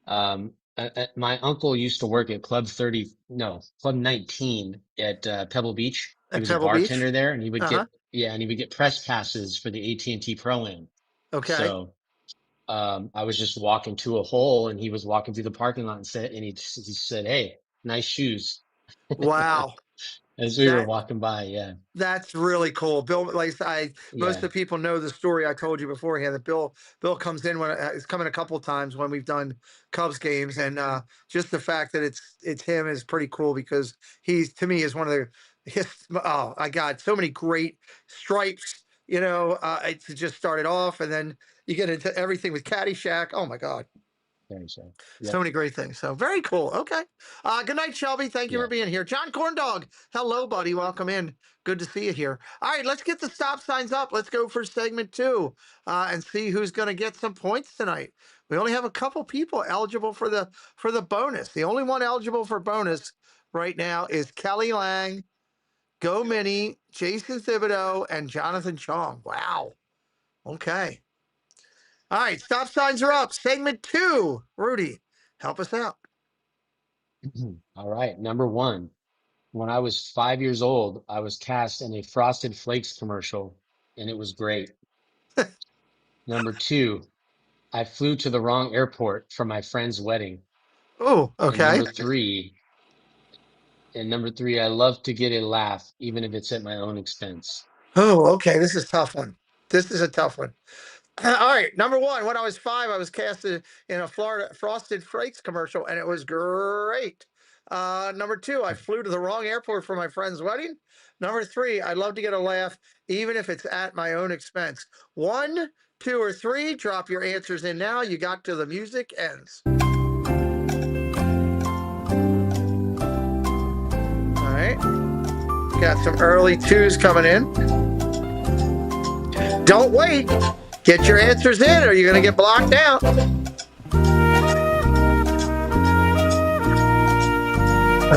My uncle used to work at Club 19 at Pebble Beach. He At was Pebble a bartender Beach? there, and he would Uh-huh. get press passes for the AT&T Pro-Am. Okay. So I was just walking to a hole, and he was walking through the parking lot and he said, "Hey, nice shoes." Wow. As we were walking by. Yeah. That's really cool. Bill, like most of the people know the story I told you beforehand that Bill comes in when he's coming a couple of times when we've done Cubs games, and just the fact that it's him is pretty cool because he's, to me, is one of oh, I got so many great stripes. It just started off, and then you get into everything with Caddyshack. Oh my God. So many great things. So very cool. Okay. Good night, Shelby. Thank you for being here. John Corndog. Hello, buddy. Welcome in. Good to see you here. All right, let's get the stop signs up. Let's go for segment 2 and see who's going to get some points tonight. We only have a couple people eligible for the bonus. The only one eligible for bonus right now is Kelly Lang, Go Mini, Jason Thibodeau, and Jonathan Chong. Wow. Okay. All right, stop signs are up. Segment 2. Rudy, help us out. All right. Number 1. When I was 5 years old, I was cast in a Frosted Flakes commercial, and it was great. Number 2, I flew to the wrong airport for my friend's wedding. Oh, okay. Number three, I love to get a laugh, even if it's at my own expense. Oh, okay. This is a tough one. This is a tough one. All right. Number 1, when I was 5, I was casted in a Florida Frosted Flakes commercial, and it was great. Number 2, I flew to the wrong airport for my friend's wedding. Number 3, I love to get a laugh, even if it's at my own expense. 1, 2, or 3, drop your answers in now. You got till the music ends. All right. Got some early 2s coming in. Don't wait. Get your answers in or you're going to get blocked out. All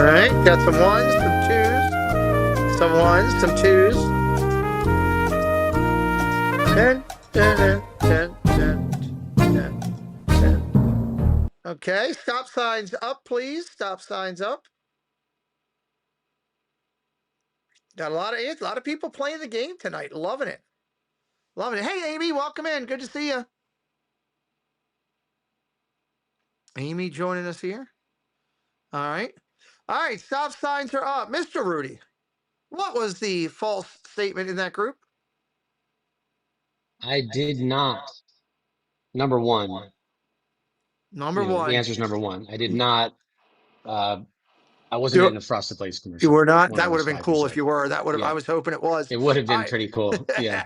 right. Got some 1s, some 2s, some 1s, some 2s. 10, 10, 10, 10, 10, 10. Okay. Stop signs up, please. Stop signs up. Got a lot of people playing the game tonight. Loving it. Loving it. Hey, Amy, welcome in. Good to see you. Amy joining us here. All right. All right. Stop signs are up. Mr. Rudy, what was the false statement in that group? I did not. Number 1. Number 1. The answer is number 1. I did not. I wasn't in a Frosted Flakes commercial. You were not? That would have been cool if you were. That would have. Yeah. I was hoping it was. It would have been pretty cool. Yeah.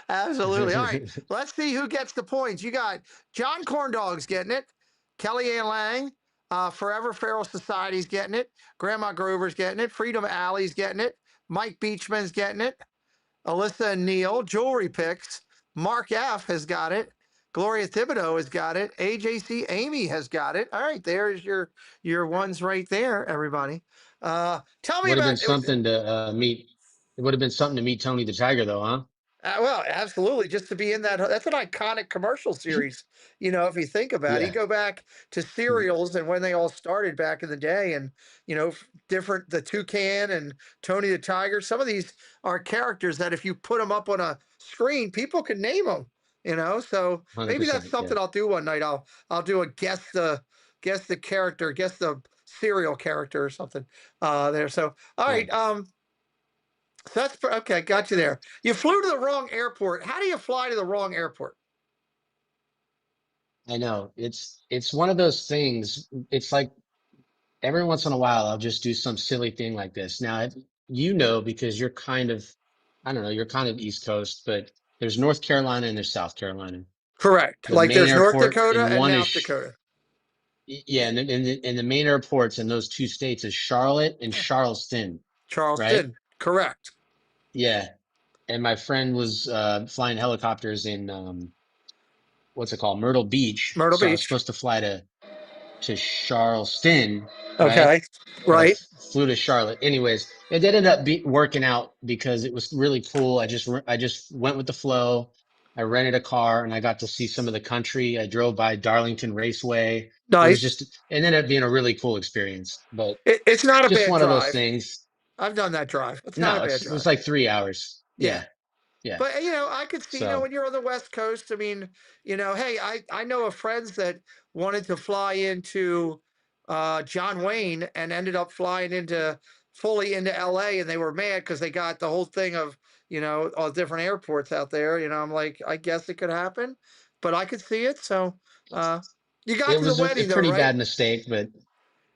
Absolutely. All right. Let's see who gets the points. You got John Corndog's getting it. Kellyanne Lang, Forever Feral Society's getting it. Grandma Grover's getting it. Freedom Alley's getting it. Mike Beachman's getting it. Alyssa and Neil, Jewelry Picks. Mark F has got it. Gloria Thibodeau has got it. AJC Amy has got it. All right, there's your ones right there, everybody. Tell me Would have about been something to meet. It would have been something to meet Tony the Tiger, though, huh? well, absolutely. Just to be in that, that's an iconic commercial series. If you think about it, you Yeah. go back to cereals and when they all started back in the day, and different the Toucan and Tony the Tiger. Some of these are characters that if you put them up on a screen, people can name them. So maybe that's 100%. Yeah. something I'll do one night. I'll do a guess the character, guess the serial character or something. There. So all right. Nice. So that's okay. Got you there. You flew to the wrong airport. How do you fly to the wrong airport? I know. It's one of those things. It's like every once in a while, I'll just do some silly thing like this. Now, because you're kind of, I don't know, you're kind of East Coast, but there's North Carolina and there's South Carolina. Correct. The Like main there's North airport Dakota in and one South is, Dakota. yeah, and the main airports in those two states is Charlotte and Charleston, right? Charleston. Correct. Yeah. And my friend was flying helicopters in what's it called? Myrtle Beach. Myrtle So I was Beach. supposed to fly to Charleston, right? Okay. But I Right. flew to Charlotte. Anyways, it ended up working out because it was really cool. I just went with the flow. I rented a car and I got to see some of the country. I drove by Darlington Raceway. Nice. It ended up being a really cool experience, but It's not a just bad one of those drive. things. I've done that drive. It's not a No, bad it's drive. like 3 hours. Yeah. Yeah. Yeah. But I could see, So when you're on the West Coast, I mean, hey, I know of friends that wanted to fly into John Wayne and ended up flying fully into LA, and they were mad because they got the whole thing of, all different airports out there. I'm like, I guess it could happen, but I could see it. So you got it to the was a wedding though, pretty right? bad mistake, but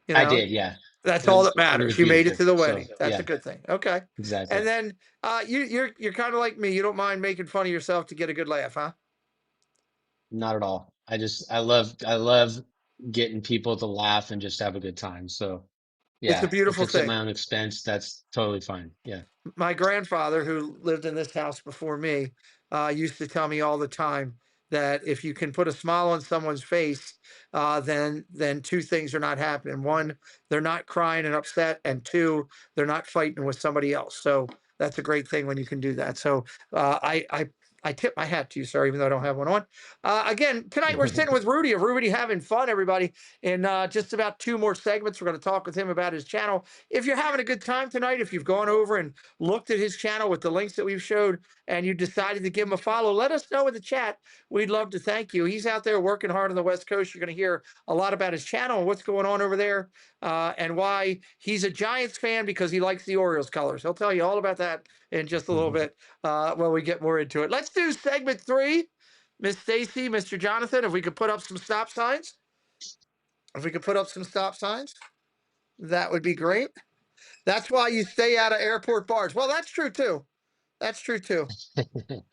You I know, did. Yeah. that's all And that it was matters. You made it to beautiful. the So wedding. That's a yeah, good thing. Okay. exactly. And then you're kind of like me. You don't mind making fun of yourself to get a good laugh, huh? Not at all. I love getting people to laugh and just have a good time. So It's a yeah, if beautiful it's at thing. my own expense, that's totally fine. Yeah. My grandfather, who lived in this house before me, used to tell me all the time that if you can put a smile on someone's face, then two things are not happening. One, they're not crying and upset, and two, they're not fighting with somebody else. So that's a great thing when you can do that. So I tip my hat to you, sir, even though I don't have one on. Again, tonight we're sitting with Rudy of Rudy Having Fun, everybody. In just about two more segments, we're going to talk with him about his channel. If you're having a good time tonight, if you've gone over and looked at his channel with the links that we've showed and you decided to give him a follow, let us know in the chat. We'd love to thank you. He's out there working hard on the West Coast. You're going to hear a lot about his channel and what's going on over there, and why he's a Giants fan because he likes the Orioles colors. He'll tell you all about that in just a little bit when we get more into it. Let's do segment 3. Miss Stacy, Mr. Jonathan, if we could put up some stop signs. If we could put up some stop signs, that would be great. That's why you stay out of airport bars. Well, that's true too. That's true too.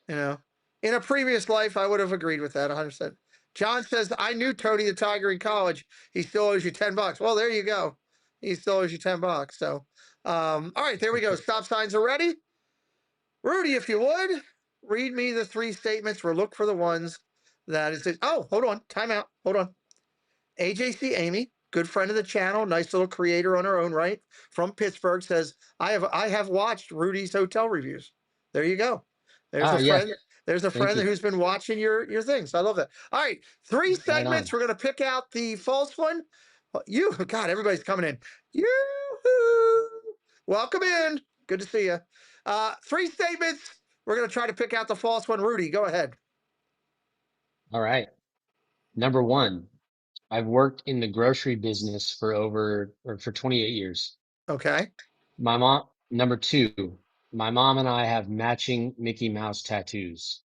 In a previous life, I would have agreed with that 100%. John says, I knew Tony the Tiger in college. He still owes you $10. Well, there you go. He still owes you $10. So, all right, there we go. Stop signs are ready. Rudy, if you would, read me the 3 statements. We'll look for the ones that it says. Oh, hold on. Time out. Hold on. AJC Amy, good friend of the channel, nice little creator on her own right, from Pittsburgh, says, I have watched Rudy's hotel reviews. There you go. There's Oh a yeah. friend. There's a Thank friend you. who's been watching your things. I love that. All right, 3 Right segments. on. We're gonna pick out the false one. God, everybody's coming in. Yoo-hoo! Welcome in. Good to see you. 3 statements. We're gonna try to pick out the false one. Rudy, go ahead. All right. Number 1, I've worked in the grocery business for 28 years. Okay. Number 2, my mom and I have matching Mickey Mouse tattoos.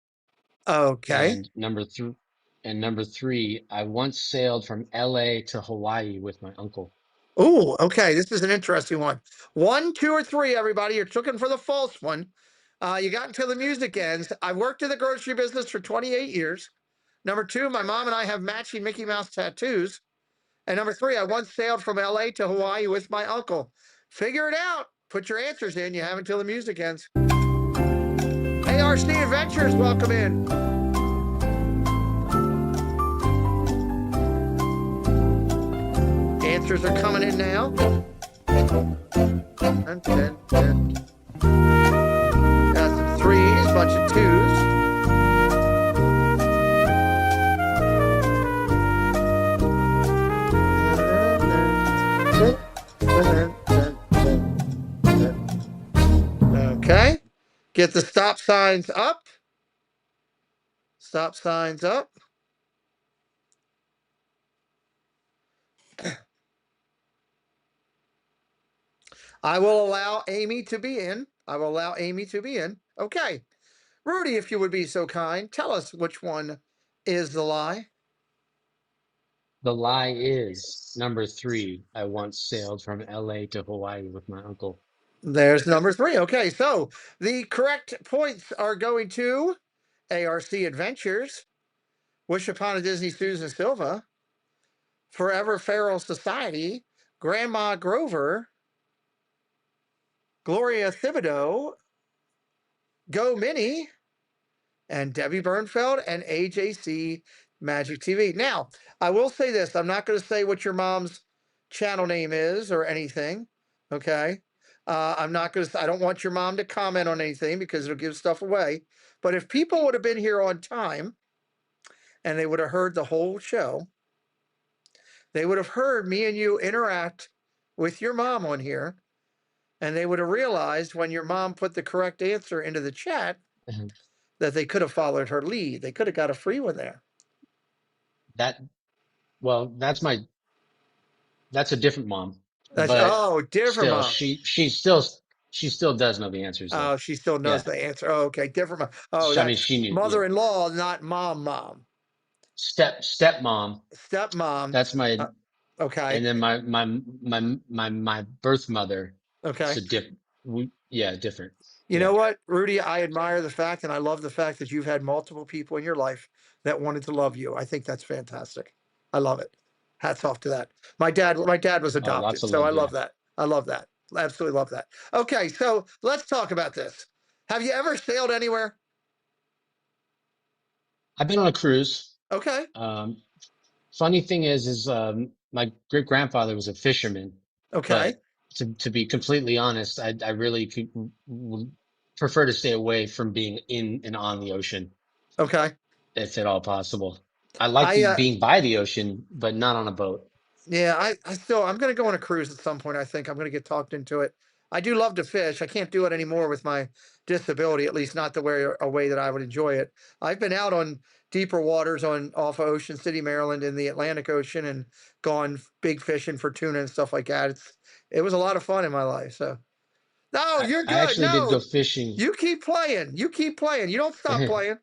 Okay. And number 3, I once sailed from LA to Hawaii with my uncle. Oh, okay. This is an interesting one. 1, 2, or 3, everybody. You're looking for the false one. You got until the music ends. I've worked in the grocery business for 28 years. Number 2, my mom and I have matching Mickey Mouse tattoos. And number 3, I once sailed from LA to Hawaii with my uncle. Figure it out. Put your answers in. You have until the music ends. ARC Adventures, welcome in. Answers are coming in now. Got some 3s, bunch of 2s. Okay. Get the stop signs up. Stop signs up. I will allow Amy to be in. I will allow Amy to be in. Okay. Rudy, if you would be so kind, tell us which one is the lie. The lie is number 3. I once sailed from LA to Hawaii with my uncle. There's number 3. Okay, so the correct points are going to ARC Adventures, Wish Upon a Disney Susan Silva, Forever Feral Society, Grandma Grover, Gloria Thibodeau, Go Minnie, and Debbie Bernfeld and AJC Magic TV. Now, I will say this. I'm not going to say what your mom's channel name is or anything. Okay. I'm not going to, I don't want your mom to comment on anything because it'll give stuff away. But if people would have been here on time and they would have heard the whole show, they would have heard me and you interact with your mom on here. And they would have realized when your mom put the correct answer into the chat that they could have followed her lead. They could have got a free one there. That's a different mom. That's But different still, mom. she still does know the answers though. Oh, she still knows Yeah. the answer. Oh, okay, different mom. Oh, I mean, that's she knew. Yeah. mother-in-law, not mom. Stepmom. Stepmom. That's my. Okay. And then my birth mother. Okay. So different. You know what, Rudy? I admire the fact, and I love the fact that you've had multiple people in your life that wanted to love you. I think that's fantastic. I love it. Hats off to that. My dad was adopted, lots of so love, I love yeah. that. I love that. Absolutely love that. Okay, so let's talk about this. Have you ever sailed anywhere? I've been on a cruise. Okay. Funny thing is my great grandfather was a fisherman. Okay. But to be completely honest, I really would prefer to stay away from being in and on the ocean. Okay. If at all possible. I like being by the ocean, but not on a boat. Yeah, I'm going to go on a cruise at some point. I think I'm going to get talked into it. I do love to fish. I can't do it anymore with my disability, at least not the way that I would enjoy it. I've been out on deeper waters off of Ocean City, Maryland, in the Atlantic Ocean, and gone big fishing for tuna and stuff like that. It was a lot of fun in my life. So, no, you're good. I actually did go fishing. You keep playing. You keep playing. You don't stop playing.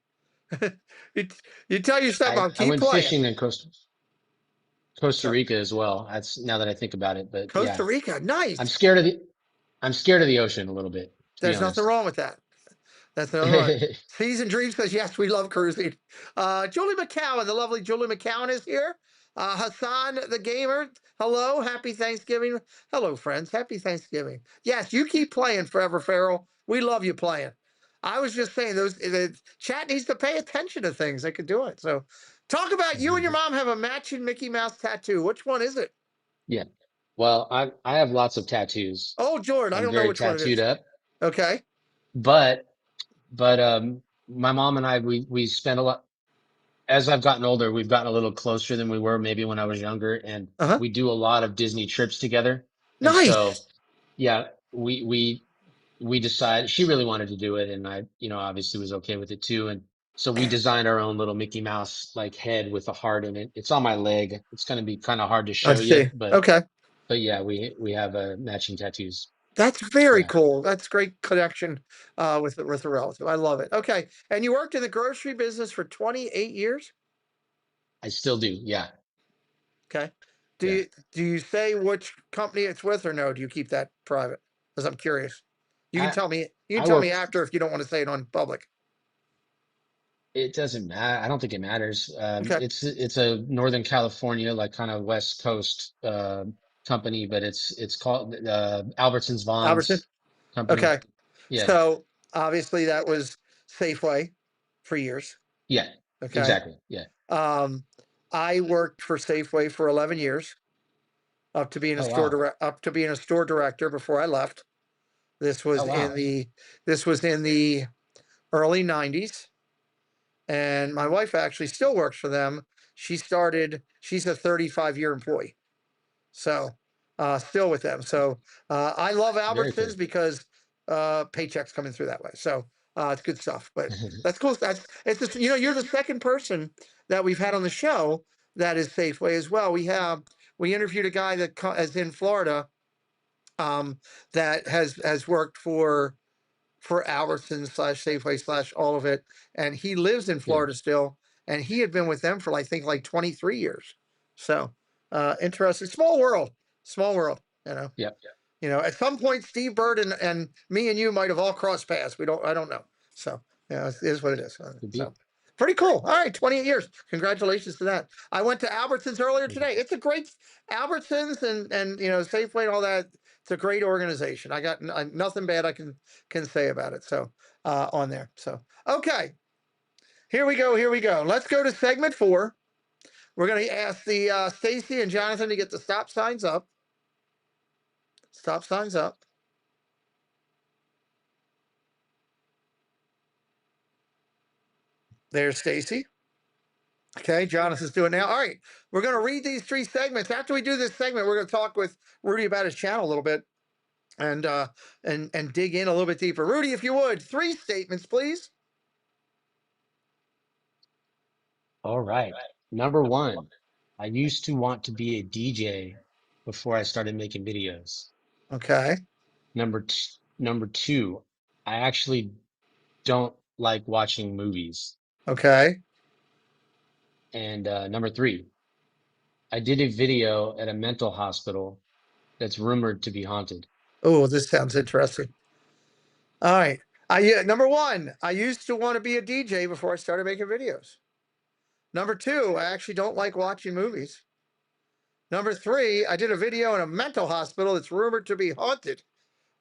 you tell your stepmom, keep playing. I went fishing in Costa Rica as well. That's now that I think about it, but Costa Rica, nice. I'm scared of the ocean a little bit. There's nothing wrong with that. That's nothing wrong. Season Dream says, yes, we love cruising. Julie McCowan, the lovely Julie McCowan is here. Hassan the Gamer, hello, happy Thanksgiving. Hello, friends, happy Thanksgiving. Yes, you keep playing Forever Feral. We love you playing. I was just saying, the chat needs to pay attention to things. They could do it. So talk about you and your mom have a matching Mickey Mouse tattoo. Which one is it? Yeah. Well, I have lots of tattoos. Oh, Jordan, I don't know which one it is. Tattooed up. Okay. But my mom and I, we spent a lot, as I've gotten older, we've gotten a little closer than we were maybe when I was younger, and we do a lot of Disney trips together. Nice. And so, yeah, we decided she really wanted to do it, and I, obviously was okay with it too. And so we designed our own little Mickey Mouse like head with a heart in it. It's on my leg. It's going to be kind of hard to show you, but okay. But yeah, we have matching tattoos. That's very cool. That's great connection with a relative. I love it. Okay. And you worked in the grocery business for 28 years? I still do. Yeah. Okay. Do you say which company it's with, or no? Do you keep that private? Because I'm curious. You can tell me. You can tell me after if you don't want to say it on public. It doesn't matter. I don't think it matters. Okay. It's a Northern California, like kind of West Coast company, but it's called Albertsons Albertson. Vaughn's company. Okay. Yeah, So obviously that was Safeway for years. yeah, Okay. exactly. Yeah. Um, I worked for Safeway for 11 years, up to being a Oh wow. store director before I left. This Oh was in wow. the early 90s, and my wife actually still works for them. She's a 35-year employee. So, still with them. So, I love Very Albertsons cool. because paychecks coming through that way. So, it's good stuff. But that's cool. It's just, you're the second person that we've had on the show that is Safeway as well. We interviewed a guy that is in Florida, that has worked for Albertsons slash Safeway slash all of it, and he lives in Yeah. Florida still, and he had been with them for I think like 23 years. So, interesting. Small world. Yep. At some point, Steve Bird and me and you might have all crossed paths. I don't know. So, it is what it is. Could be. So, pretty cool. All right, 28 years. Congratulations to that. I went to Albertsons earlier Thank you. today. It's a great Albertsons and Safeway and all that. It's a great organization. I got nothing bad I can say about it. So, on there. So, okay, here we go. Let's go to segment 4. We're going to ask the Stacy and Jonathan to get the stop signs up. Stop signs up. There's Stacy. Okay, Jonathan's doing it now. All right, we're going to read these 3 segments. After we do this segment, we're going to talk with Rudy about his channel a little bit and dig in a little bit deeper. Rudy, if you would, 3 statements, please. All right. Number 1, I used to want to be a DJ before I started making videos. Okay. Number 2, I actually don't like watching movies. Okay. And number 3, I did a video at a mental hospital that's rumored to be haunted. Oh, this sounds interesting. All right. Number 1, I used to want to be a DJ before I started making videos. Number 2, I actually don't like watching movies. Number 3, I did a video in a mental hospital that's rumored to be haunted.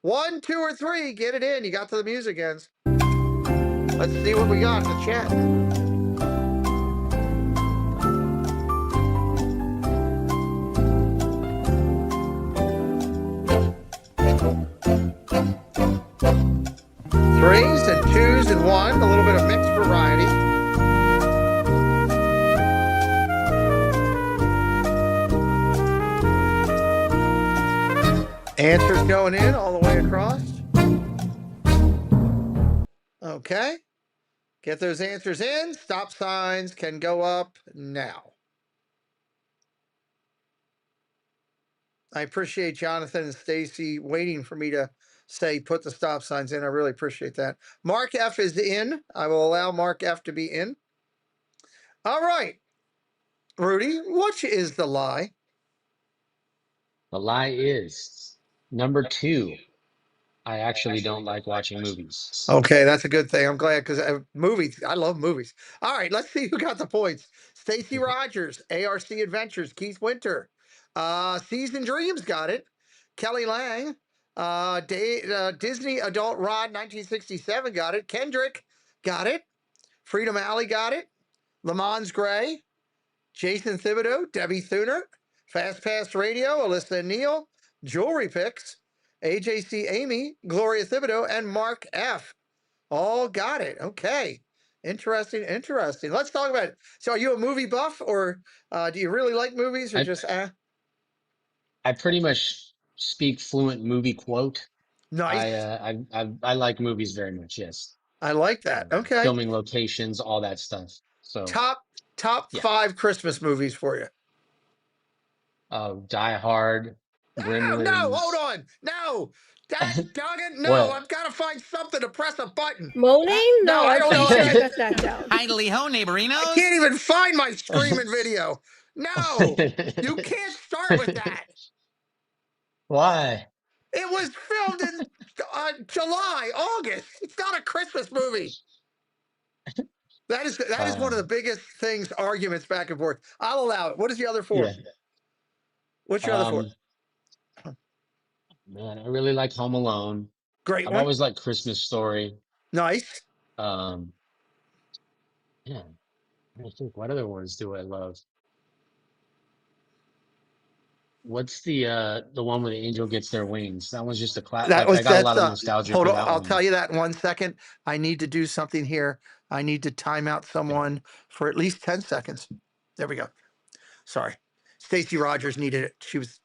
1, 2, or 3, get it in. You got to the music ends. Let's see what we got in the chat. Threes and 2s and 1, a little bit of mixed variety. Answers going in all the way across. Okay. Get those answers in. Stop signs can go up now. I appreciate Jonathan and Stacy waiting for me to say put the stop signs in. I really appreciate that. Mark F is in. I will allow Mark F to be in. All right. Rudy, which is the lie? The lie is number 2, I actually don't like watching movies. Okay, that's a good thing. I'm glad because movies, I love movies. All right, let's see who got the points. Stacy Rogers, ARC Adventures, Keith Winter, Season Dreams got it. Kelly Lang, Disney Adult Rod 1967 got it. Kendrick got it. Freedom Alley got it. Lamons Gray, Jason Thibodeau, Debbie Thuner, Fast Pass Radio, Alyssa Neal, Jewelry Picks, AJC Amy, Gloria Thibodeau, and Mark F. All got it. Okay. Interesting. Let's talk about it. So are you a movie buff or do you really like movies or just I pretty much speak fluent movie quote. Nice. I like movies very much. Yes. I like that. Okay. Filming locations, all that stuff. So Top yeah. 5 Christmas movies for you. Die Hard, Gremlins. No, hold on. No. Doggone, no, What? I've got to find something to press a button. Moaning? No, I don't know. I cut that down. Idly ho, I neighborinos. can't even find my screaming video. No, you can't start with that. Why? It was filmed in July, August. It's not a Christmas movie. That is one of the biggest things, arguments back and forth. I'll allow it. What is the other four? Yeah. What's your other four? Man, I really like Home Alone. Great I've one. always liked Christmas Story. Nice. Um, yeah, I think what other ones do I love? What's the one where the angel gets their wings? That one's just a class. That Like I was got a that's lot of nostalgia hold for on. that I'll tell one. you that in 1 second. I need to do something here. I need to time out Okay. someone for at least 10 seconds. There we go. Sorry. Stacy Rogers needed it. She was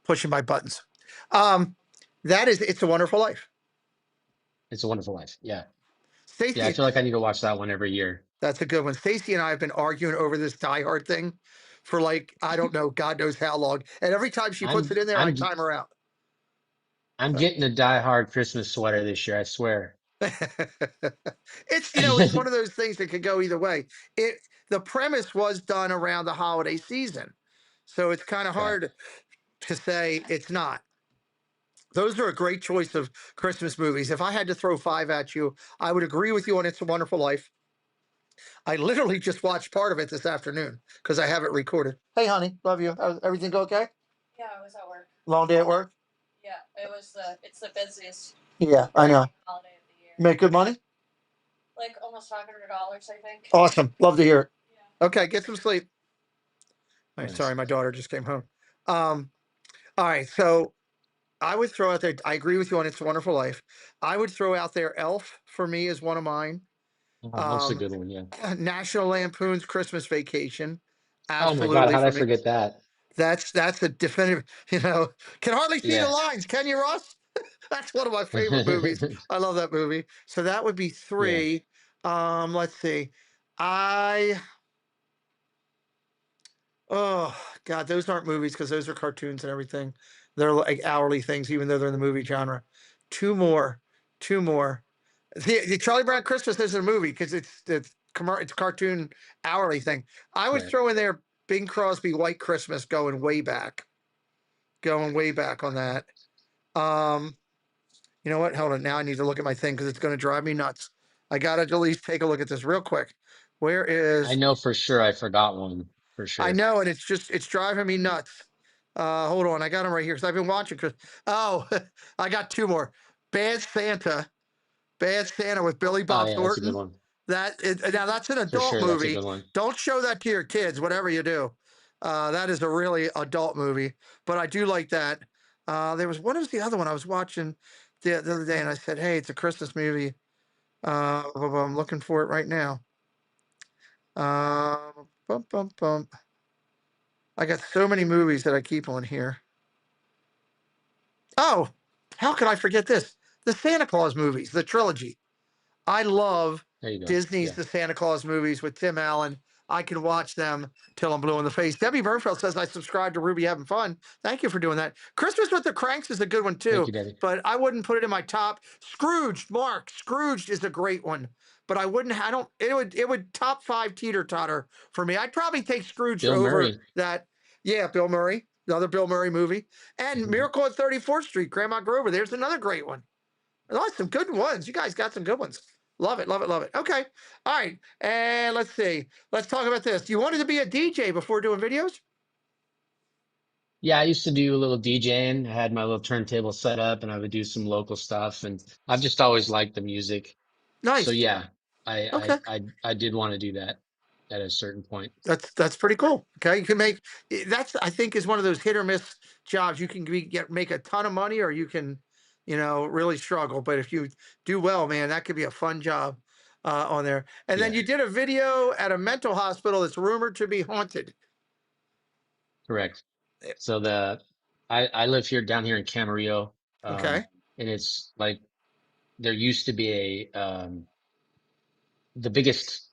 pushing my buttons. That is It's a Wonderful Life. It's a Wonderful Life. Yeah. Yeah, I Stacy, feel like I need to watch that one every year. that's a good one. Stacy and I have been arguing over this Die Hard thing for like, I don't know, God knows how long. And every time she puts I'm it in there, I I'm time her out. I'm So. getting a Die Hard Christmas sweater this year, I swear. It's, it's one of those things that could go either way. The premise was done around the holiday season, so it's kind of Right. hard to say it's not. Those are a great choice of Christmas movies. If I had to throw five at you, I would agree with you on It's a Wonderful Life. I literally just watched part of it this afternoon because I have it recorded. Hey, honey, love you. Everything go okay? Yeah, I was at work. Long day at work? Yeah, it's the busiest Yeah, I know. holiday of the year. Make good money? Like almost $500, I think. Awesome. Love to hear it. Yeah. Okay, get some sleep. All right, Nice. sorry, my daughter just came home. All right, so I would throw out there, I agree with you on It's a Wonderful Life. I would throw out there Elf for me is one of mine. That's a good one, yeah. National Lampoon's Christmas Vacation. Oh my God, Absolutely how did I for me. forget that? That's a definitive, can hardly see the Yeah. lines. Can you, Ross? That's one of my favorite movies. I love that movie. So that would be Yeah. three. Let's see. Oh God, those aren't movies because those are cartoons and everything. They're like hourly things, even though they're in the movie genre. Two more, two more. The Charlie Brown Christmas isn't a movie because it's cartoon hourly thing. I would Right. throw in there Bing Crosby White Christmas going way back on that. You know what? Hold on. Now I need to look at my thing because it's going to drive me nuts. I gotta at least take a look at this real quick. Where is? I know for sure I forgot one for I sure. know, and it's driving me nuts. Hold on, I got them right here because I've been watching. Oh, I got two more. Bad Santa with Billy Oh Bob yeah, that's a good Thornton. one. Now that's an For adult sure, that's a movie. good one. Don't show that to your kids, whatever you do. That is a really adult movie, but I do like that. What was the other one I was watching the other day, and I said, hey, it's a Christmas movie. I'm looking for it right now. Bum, bum, bum. I got so many movies that I keep on here. Oh, how could I forget this? The Santa Claus movies, the trilogy. I love There you go. Disney's Yeah. The Santa Claus movies with Tim Allen. I can watch them till I'm blue in the face. Debbie Burnfeld says I subscribe to Ruby Having Fun. Thank you for doing that. Christmas with the Cranks is a good one Thank too, you, Debbie. but I wouldn't put it in my top. Scrooged is a great one, but I wouldn't. I don't. It would top five teeter totter for me. I'd probably take Scrooge Bill over Murray. that. Yeah, Bill Murray, another Bill Murray movie, and Miracle on 34th Street, Grandma Grover. There's another great one. There's some good ones. You guys got some good ones. Love it, love it, love it. Okay. All right. And let's see. Let's talk about this. You wanted to be a DJ before doing videos? Yeah, I used to do a little DJing. I had my little turntable set up and I would do some local stuff, and I've just always liked the music. So Nice. yeah, I Okay. I did want to do that at a certain point. That's pretty cool. Okay. You can make that's I think is one of those hit or miss jobs. You can make a ton of money or you can, really struggle. But if you do well, man, that could be a fun job on there. And then Yeah, you did a video at a mental hospital that's rumored to be haunted. correct. Eh, So I live here down here in Camarillo, Okay. and it's like there used to be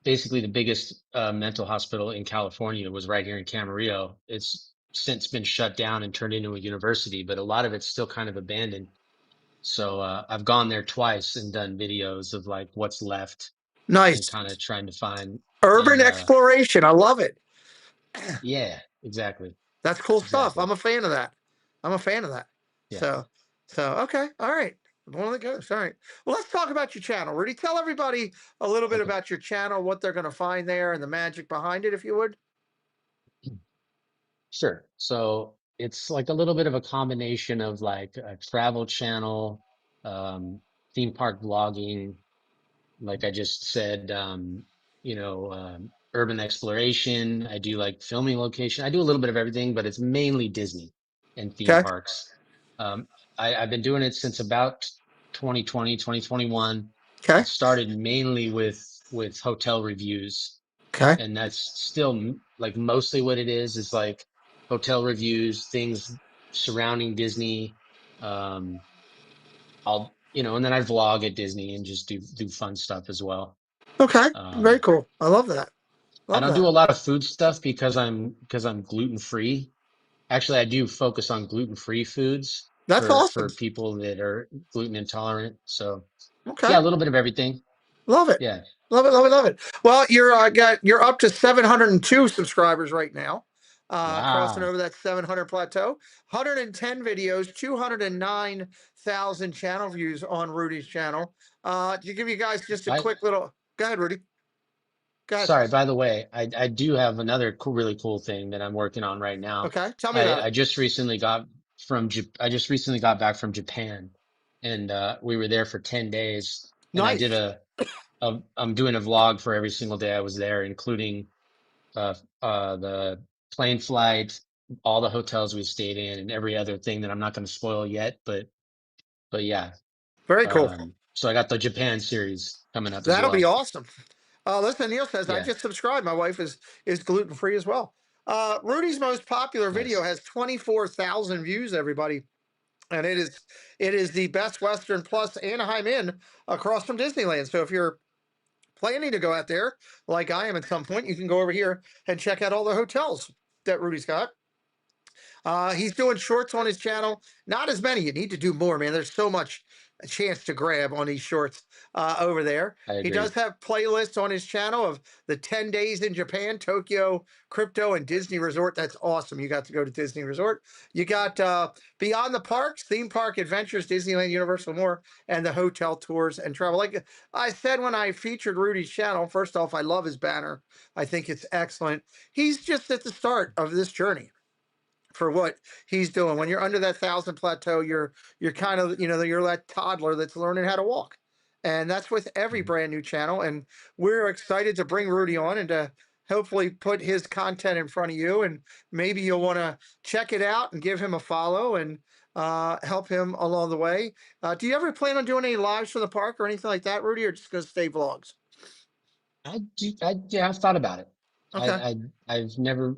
basically the biggest mental hospital in California was right here in Camarillo. It's since been shut down and turned into a university, but a lot of it's still kind of abandoned. So I've gone there twice and done videos of like what's left and Nice. kind of trying to find Urban and exploration. I love it. yeah, exactly. That's cool stuff. Exactly. I'm a fan of that. I'm a fan of that. Yeah. So okay. All right. One of the ghosts. All right. Well, let's talk about your channel. Rudy, tell everybody a little bit Okay. about your channel, what they're going to find there, and the magic behind it, if you would. Sure. So it's like a little bit of a combination of like a travel channel, um, theme park vlogging, like I just said, urban exploration. I do like filming location. I do a little bit of everything, but it's mainly Disney and theme Okay. parks. Um, I've been doing it since about 2020, 2021. Okay. It started mainly with hotel reviews, Okay. and that's still like mostly what it is like hotel reviews, things surrounding Disney. Um, and then I vlog at Disney and just do fun stuff as well. Okay. Very Um, cool. I love that. I Love don't do that. a lot of food stuff because I'm gluten free. Actually, I do focus on gluten free foods That's for awesome. people that are gluten intolerant. So Okay. yeah, a little bit of everything. Love it. Yeah. Love it. Love it. Love it. Well, you're up to 702 subscribers right now. Crossing Wow. over that 700 plateau. 110 videos, 209,000 channel views on Rudy's channel. To give you guys just a I quick little. Go ahead, Rudy. Go ahead. Sorry, by the way, I do have another really cool thing that I'm working on right now. Okay. Tell me I, about it. I just recently got I just recently got back from Japan, and we were there for 10 days, and I did Nice. I'm doing a vlog for every single day I was there, including the plane flight, all the hotels we stayed in, and every other thing that I'm not going to spoil yet, but yeah. Very cool. So I got the Japan series coming up as That'll be well. awesome. Listen, Neil says I Yeah, just subscribed. My wife is gluten free as well. Rudy's most popular video nice. has 24,000 views. Everybody, and it is the Best Western Plus Anaheim Inn across from Disneyland. So if you're planning to go out there, like I am at some point, you can go over here and check out all the hotels that Rudy's got. He's doing shorts on his channel. Not as many. You need to do more, man. There's so much a chance to grab on these shorts over there. I He does agree. have playlists on his channel of the 10 days in Japan, Tokyo, Crypto, and Disney Resort. That's awesome. You got to go to Disney Resort. You got Beyond the Parks, Theme Park Adventures, Disneyland, Universal, more, and the hotel tours and travel. Like I said when I featured Rudy's channel, first off, I love his banner. I think it's excellent. He's just at the start of this journey for what he's doing. When you're under that 1,000 plateau, you're kind of you're that toddler that's learning how to walk, and that's with every Mhm. brand new channel. And we're excited to bring Rudy on and to hopefully put his content in front of you, and maybe you'll want to check it out and give him a follow and help him along the way. Do you ever plan on doing any lives from the park or anything like that, Rudy, or just going to stay vlogs? Yeah, I've thought about it. Okay. I've never,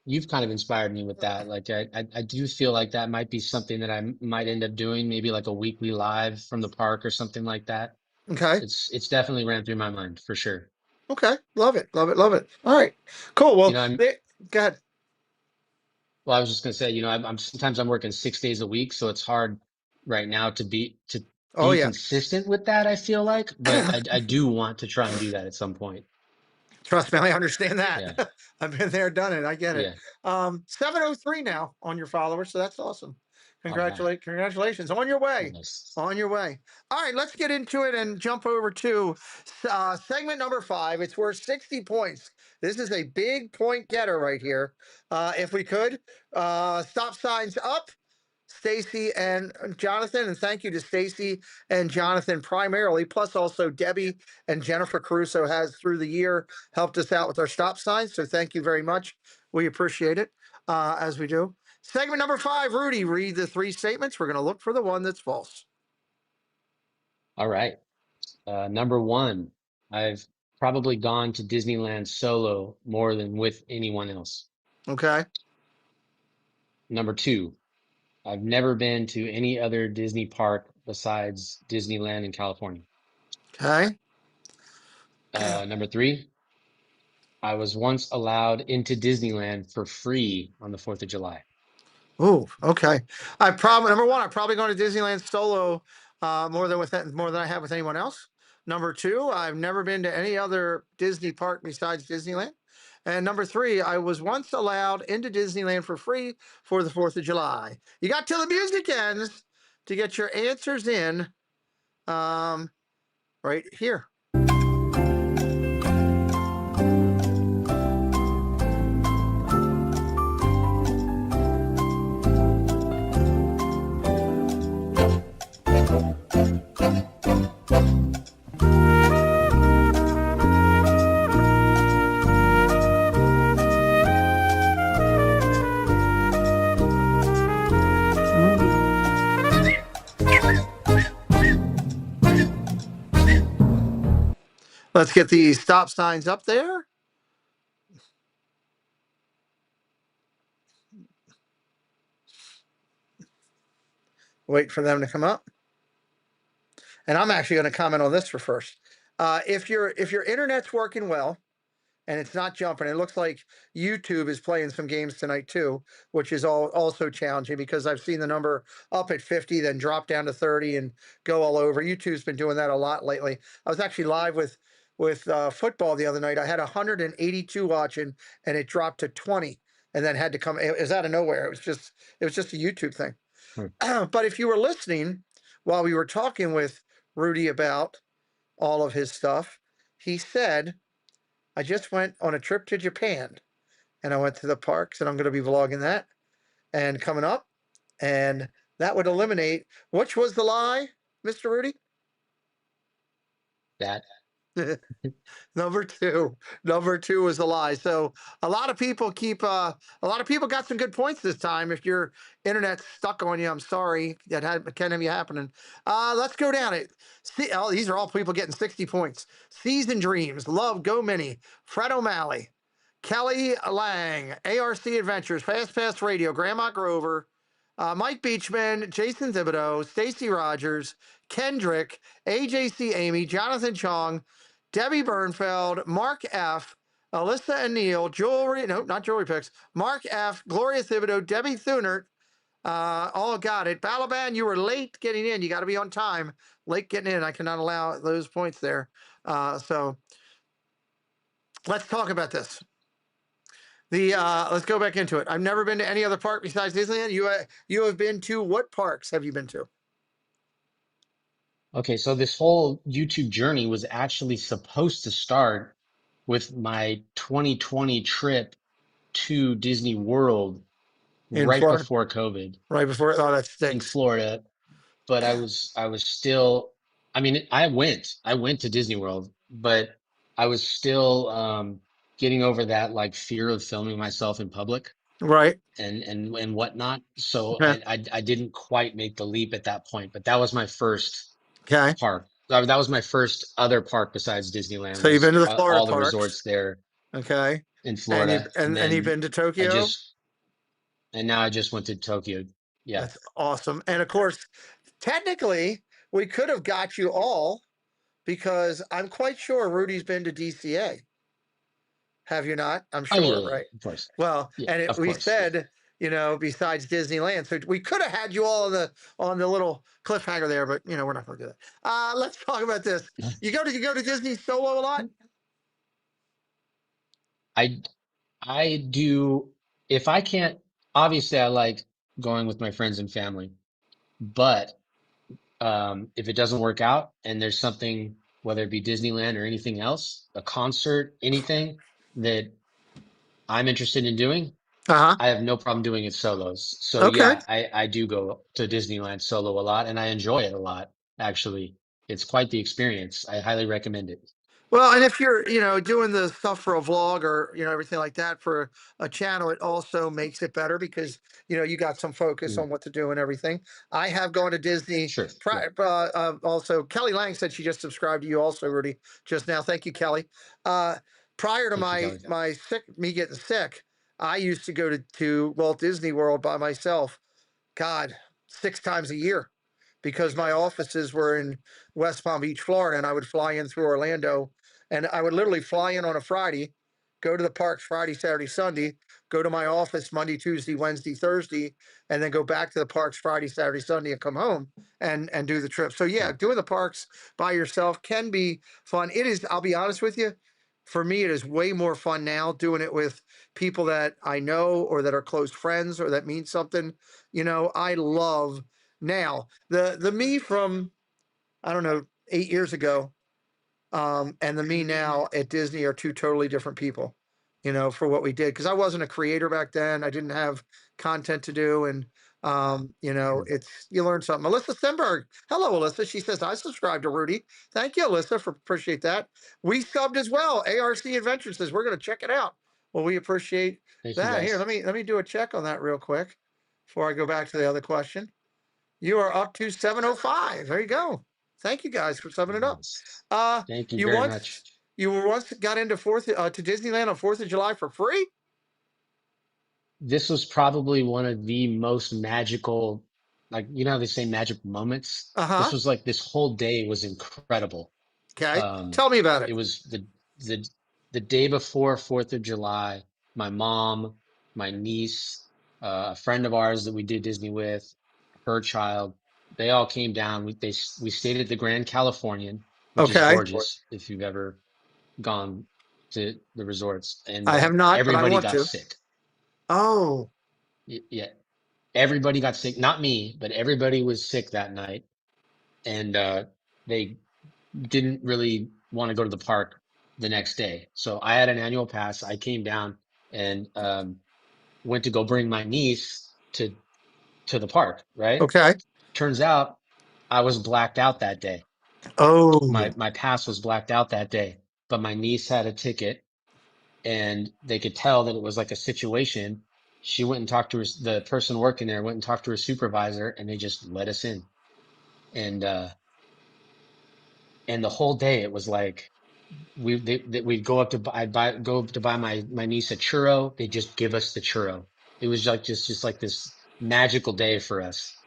you've kind of inspired me with that. Like, I do feel like that might be something that I might end up doing, maybe like a weekly live from the park or something like that. Okay. It's definitely ran through my mind for sure. Okay. Love it. Love it. Love it. All right. Cool. You Well, know, go ahead. well, I was just gonna say, sometimes I'm working 6 days a week, so it's hard right now to Oh be yeah. consistent with that, I feel like, but I do want to try and do that at some point. Trust me, I understand Yeah. that. I've been there, done it. I get it. Yeah. 703 now on your followers, so that's awesome. All right. Congratulations. On your way. Nice. On your way. All right, let's get into it and jump over to segment number 5. It's worth 60 points. This is a big point getter right here. If we could, stop signs up. Stacy and Jonathan, and thank you to Stacy and Jonathan primarily, plus also Debbie and Jennifer Caruso has through the year helped us out with our stop signs. So thank you very much. We appreciate it as we do. Segment number 5, Rudy, read the 3 statements. We're going to look for the one that's false. All right. Number one, I've probably gone to Disneyland solo more than with anyone else. Okay. Number two, I've never been to any other Disney park besides Disneyland in California. Okay. Number three, I was once allowed into Disneyland for free on the 4th of July. Oh, okay. I probably number one, I'm probably going to Disneyland solo more than I have with anyone else. Number two, I've never been to any other Disney park besides Disneyland. And number three, I was once allowed into Disneyland for free for the 4th of July. You got till the music ends. to get your answers in right here. Let's get the stop signs up there. Wait for them to come up. And I'm actually going to comment on this for first. If your internet's working well and it's not jumping, it looks like YouTube is playing some games tonight too, which is also challenging because I've seen the number up at 50, then drop down to 30 and go all over. YouTube's been doing that a lot lately. I was actually live with football the other night. I had 182 watching and it dropped to 20 and then had to come. It was out of nowhere. It was just a YouTube thing. But if you were listening while we were talking with Rudy about all of his stuff, he said, I just went on a trip to Japan and I went to the parks and I'm going to be vlogging that and coming up. And that would eliminate, which was the lie, Mr. Rudy? That. Number two is a lie. So a lot of people got some good points this time. If your internet's stuck on you, I'm sorry. That can have you happening. Let's go down it. See, these are all people getting 60 points. Season Dreams, Love, Go Mini, Fred O'Malley, Kelly Lang, ARC Adventures, Fast Pass Radio, Grandma Grover, Mike Beachman, Jason Thibodeau, Stacy Rogers, Kendrick, AJC Amy, Jonathan Chong, Debbie Bernfeld, Mark F., Alyssa and Neil, not Jewelry Picks, Mark F., Gloria Thibodeau, Debbie Thunert, all got it. Balaban, you were late getting in. You got to be on time. Late getting in. I cannot allow those points there. So let's talk about this. Let's go back into it. I've never been to any other park besides Disneyland. You have been to what parks have you been to? Okay, so this whole YouTube journey was actually supposed to start with my 2020 trip to Disney World In right Florida? before COVID Right before, oh, that in stinks. Florida. But I was still, I mean, I went to Disney World, but I was still getting over that like fear of filming myself in public Right. and whatnot. So Yeah. I didn't quite make the leap at that point, but that was my first Okay. park. That was my first other park besides Disneyland, So you've been was to the Florida all the parks. resorts there Okay. in And Florida. and you've been to Tokyo? And now I just went to Tokyo. Yeah. That's awesome. And of course, technically, we could have got you all because I'm quite sure Rudy's been to DCA. Have you not? I'm Oh sure, yeah, right? of course. Well, Yeah, and of we course. Yeah. said, besides Disneyland, so we could have had you all on the little cliffhanger there, but we're not going to do that. Let's talk about this. You go to Disney solo a lot? I do, if I can't, obviously I like going with my friends and family, but if it doesn't work out and there's something, whether it be Disneyland or anything else, a concert, anything that I'm interested in doing, Uh-huh. I have no problem doing it solos. So Okay. yeah, I do go to Disneyland solo a lot and I enjoy it a lot, actually. It's quite the experience. I highly recommend it. Well, and if you're, doing the stuff for a vlog or, everything like that for a channel, it also makes it better because, you got some focus Mm, on what to do and everything. I have gone to Disney. sure. Yeah. Also, Kelly Lang said she just subscribed to you also, Rudy, just now. Thank you, Kelly. Prior to Thank you, Kelly. me getting sick, I used to go to Walt Disney World by myself. God, 6 times a year because my offices were in West Palm Beach, Florida, and I would fly in through Orlando. And I would literally fly in on a Friday, go to the parks Friday, Saturday, Sunday, go to my office Monday, Tuesday, Wednesday, Thursday, and then go back to the parks Friday, Saturday, Sunday, and come home and do the trip. So yeah, Mm, doing the parks by yourself can be fun. It is, I'll be honest with you, for me, it is way more fun now doing it with people that I know or that are close friends or that mean something. I love now. The me from, I don't know, 8 years ago, and the me now at Disney are two totally different people, for what we did. Because I wasn't a creator back then. I didn't have content to do. And, you learn something. Alyssa Stenberg. Hello, Alyssa. She says, I subscribe to Rudy. Thank you, Alyssa, for appreciate that. We subbed as well. ARC Adventure says, we're going to check it out. Well, we appreciate Thank you that. Here, guys. let me do a check on that real quick before I go back to the other question. You are up to 705. There you go. Thank you guys for subbing it up. Yes. Uh, Thank you you very once much. you were once got into to Disneyland on 4th of July for free? This was probably one of the most magical, like, how they say magic moments. This Uh-huh. was like, this whole day was incredible. Okay. Tell me about It it. was the the day before 4th of July. My mom, my niece, a friend of ours that we did Disney with, her child, they all came down. We stayed at the Grand Californian, which is Okay. gorgeous if you've ever gone to the resorts, and I have not, but I everybody want got to. sick. Oh, Yeah, everybody got sick. Not me, but everybody was sick that night, and they didn't really want to go to the park the next day. So I had an annual pass. I came down and went to go bring my niece to the park. Right? okay. Turns out I was blacked out that day. Oh, My pass was blacked out that day, but my niece had a ticket, and they could tell that it was like a situation. She went and talked to the person working there, went and talked to her supervisor, and they just let us in. And and the whole day it was like we'd go up to go up to buy my niece a churro. They just give us the churro. It was like just like this magical day for us.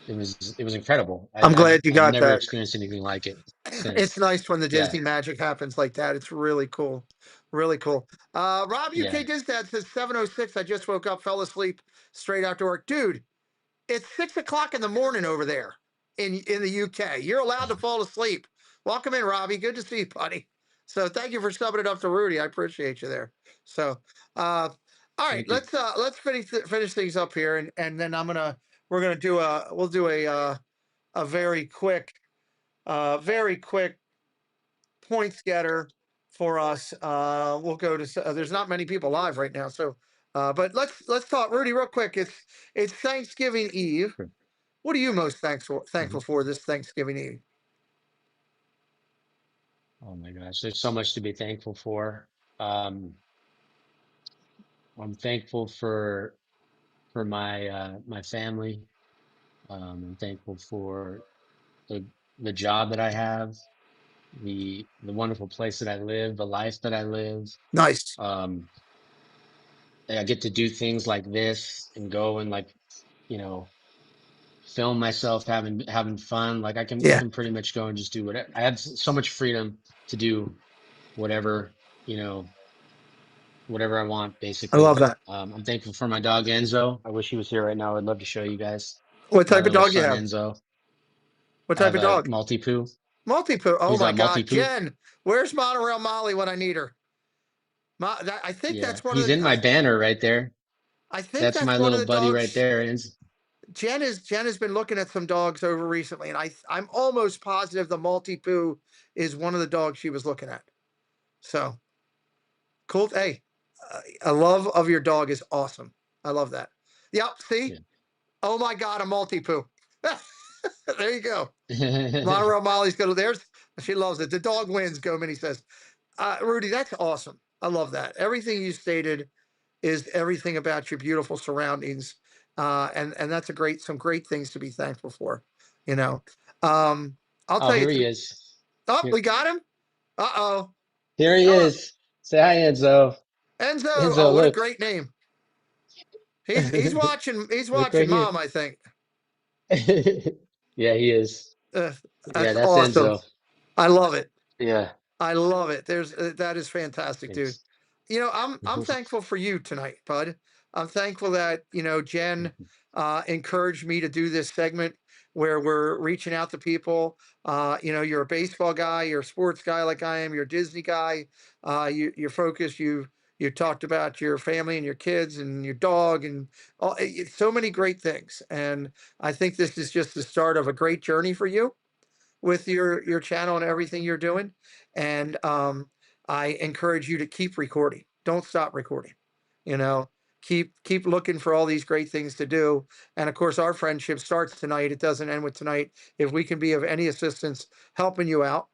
It was incredible. I'm glad you I've got never that. experienced anything like it It's since. nice when the Yeah, Disney magic happens like that. It's really cool. Really cool. Rob yeah. UK Dizdad says 706. I just woke up, fell asleep straight after work. Dude, it's 6 o'clock in the morning over there in the UK. You're allowed to fall asleep. Welcome in, Robbie. Good to see you, buddy. So thank you for subbing it up to Rudy. I appreciate you there. So all right, Thank you. let's finish things up here, and then we're gonna do a very quick points getter for us. We'll go to there's not many people live right now, so but let's talk Rudy real quick. It's Thanksgiving Eve. Sure. What are you most thankful Mhm. for this Thanksgiving Eve? Oh my gosh, there's so much to be thankful for. Um, I'm thankful for my family. I'm thankful for the the job that I have, the wonderful place that I live, the life that I live. Nice. Um, I get to do things like this and go and, like, you know, film myself having fun. Like, I Yeah, can pretty much go and just do whatever. I have so much freedom to do whatever, you know, whatever I want, I love basically. that. I'm thankful for my dog Enzo. I wish he was here right now. I'd love to show you guys What my type of little dog you son have? Enzo. What I type have of a dog? multi-poo. Multi-poo. Oh He's my a God, multi-poo. Jen, where's Monorail Molly when I need her? I think Yeah, that's one he's of in the. my banner right there. I think That's that's my one of little the buddy right dogs. there. And Jen has been looking at some dogs over recently, and I'm almost positive the multi poo is one of the dogs she was looking at. So cool. Hey, a love of your dog is awesome. I love that. Yep. See. Oh my God, a multi poo. There you go. yeah. Monorail Molly's go. There's she loves it. The dog wins. Go Minnie says. Rudy, that's awesome. I love that. Everything you stated is everything about your beautiful surroundings, and that's some great things to be thankful for. You know, um, I'll Oh, tell you. here he is. Oh, Here, we got him. Uh-oh. here he Hello, is. Say hi, Enzo. Enzo. Oh, Enzo, what a look. great name. He's watching. He's Look right watching here. Mom. I think. Yeah, he is. Uh, Yeah, that's that's awesome. Enzo. I love it. Yeah. I love it. That is fantastic, dude. Thanks. I'm thankful for you tonight, bud. I'm thankful that Jen encouraged me to do this segment where we're reaching out to people. You're a baseball guy, you're a sports guy like I am, you're a Disney guy. You're focused. You talked about your family and your kids and your dog and so many great things. And I think this is just the start of a great journey for you with your channel and everything you're doing. And I encourage you to keep recording. Don't stop recording. You know, keep looking for all these great things to do. And of course, our friendship starts tonight. It doesn't end with tonight. If we can be of any assistance helping you out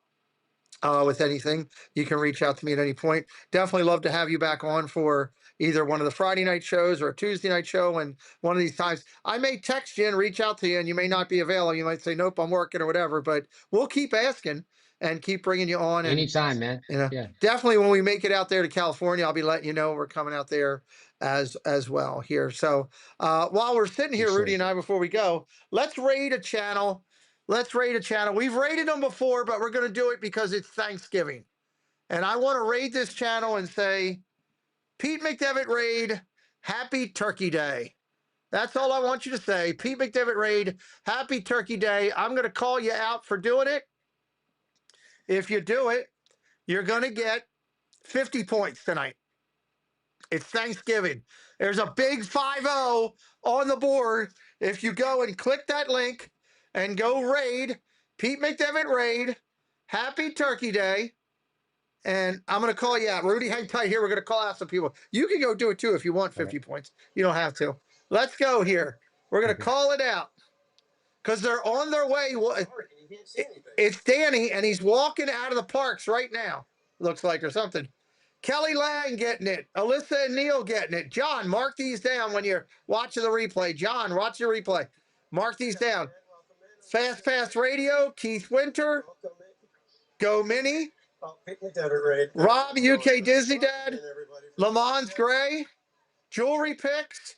with anything, you can reach out to me at any point. Definitely love to have you back on for either one of the Friday night shows or a Tuesday night show. And one of these times, I may text you and reach out to you, and you may not be available. You might say, "Nope, I'm working" or whatever. But we'll keep asking and keep bringing you on. And Anytime, man. Yeah. definitely when we make it out there to California, I'll be letting you know we're coming out there as well here. So while we're sitting here, For Rudy sure. and I, before we go, let's raid a channel. Let's raid a channel. We've raided them before, but we're going to do it because it's Thanksgiving. And I want to raid this channel and say, Pete McDevitt raid, happy Turkey Day. That's all I want you to say. Pete McDevitt raid, happy Turkey Day. I'm going to call you out for doing it. If you do it, you're going to get 50 points tonight. It's Thanksgiving. There's a big 5-0 on the board. If you go and click that link and go raid, Pete McDevitt raid, happy Turkey Day. And I'm going to call you out. Rudy, hang tight here. We're going to call out some people. You can go do it too if you want 50 points. You don't have to. Let's go here. We're going to call it out because they're on their way. It's Danny, and he's walking out of the parks right now, looks like, or something. Kelly Lang getting it. Alyssa and Neil getting it. John, mark these down when you're watching the replay. John, watch the replay. Mark these down. Fast Pass Radio, Keith Winter. Go Mini. Rob, UK Disney Dad. Lamont Gray. Jewelry Picks.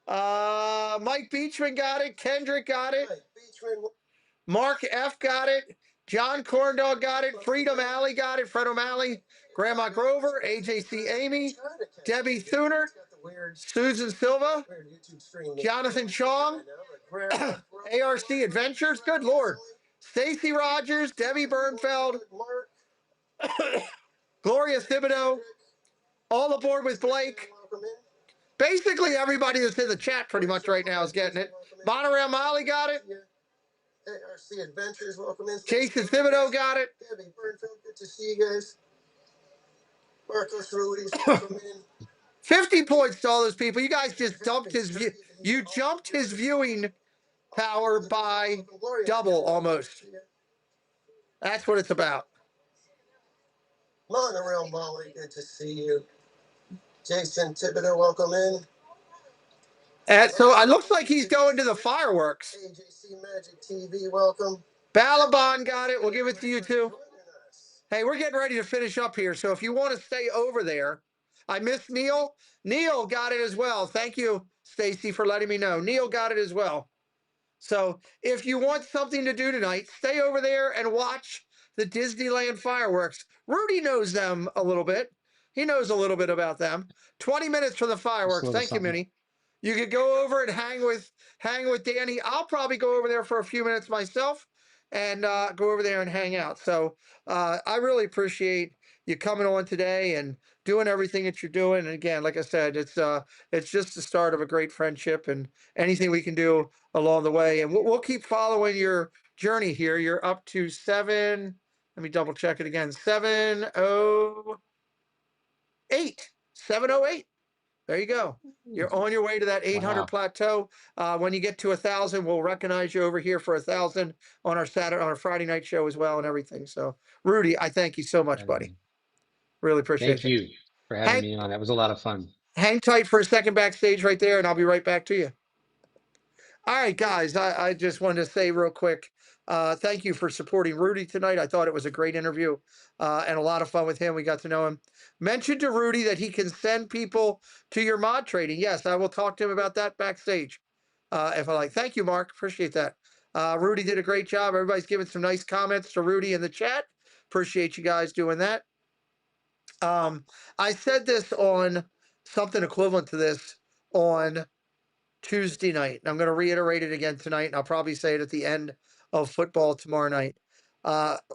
Mike Beachman got it. Kendrick got it. Mark F got it. John Corndog got it. Freedom Alley got it. Fred O'Malley. Grandma Grover. AJC Amy. Debbie Thuner. Susan Silva. Jonathan Chong. ARC Adventures. Good Lord. Stacy Rogers. Debbie Bernfeld. Gloria Thibodeau. All aboard with Blake. Basically, everybody that's in the chat pretty much right now is getting it. Monorail Molly got it. ARC Adventures, welcome in. Jason Thibodeau got it. Debbie Bernfeld, good to see you guys. Marcos Rudy's welcome in. 50 points to all those people. You guys just dumped his view. You jumped his viewing power by double almost. That's what it's about. Monorail Molly, good to see you. Jason Thibodeau, welcome in. And so it looks like he's going to the fireworks. AJC Magic TV, welcome. Balaban got it. We'll give it to you too. Hey, we're getting ready to finish up here. So if you want to stay over there, I missed Neil. Neil got it as well. Thank you, Stacy, for letting me know. Neil got it as well. So if you want something to do tonight, stay over there and watch the Disneyland fireworks. Rudy knows them a little bit. He knows a little bit about them. 20 minutes for the fireworks. Thank you, Minnie. You could go over and hang with Danny. I'll probably go over there for a few minutes myself and go over there and hang out. So I really appreciate you coming on today and doing everything that you're doing. And again, like I said, it's just the start of a great friendship, and anything we can do along the way. And we'll keep following your journey here. You're up to 7. Let me double check it again. 708. 708. There you go. You're on your way to that 800 plateau. When you get to 1,000, we'll recognize you over here for 1,000 on our Friday night show as well and everything. So, Rudy, I thank you so much, buddy. Really appreciate it. Thank you for having me on. That was a lot of fun. Hang tight for a second backstage right there, and I'll be right back to you. All right, guys, I just wanted to say real quick, thank you for supporting Rudy tonight. I thought it was a great interview and a lot of fun with him. We got to know him. Mention to Rudy that he can send people to your mod trading. Yes, I will talk to him about that backstage if I like. Thank you, Mark. Appreciate that. Rudy did a great job. Everybody's giving some nice comments to Rudy in the chat. Appreciate you guys doing that. I said this on something equivalent to this on Tuesday night. I'm going to reiterate it again tonight, and I'll probably say it at the end of football tomorrow night.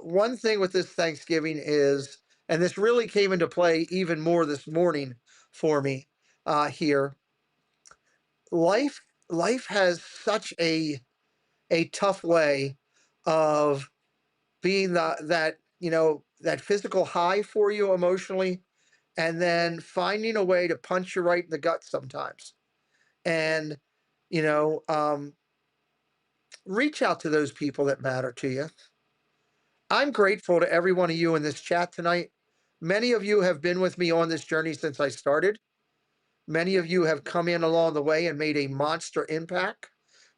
One thing with this Thanksgiving is and this really came into play even more this morning for me here. Life has such a tough way of being that that physical high for you emotionally, and then finding a way to punch you right in the gut sometimes. And you know, reach out to those people that matter to you. I'm grateful to every one of you in this chat tonight. Many of you have been with me on this journey since I started. Many of you have come in along the way and made a monster impact.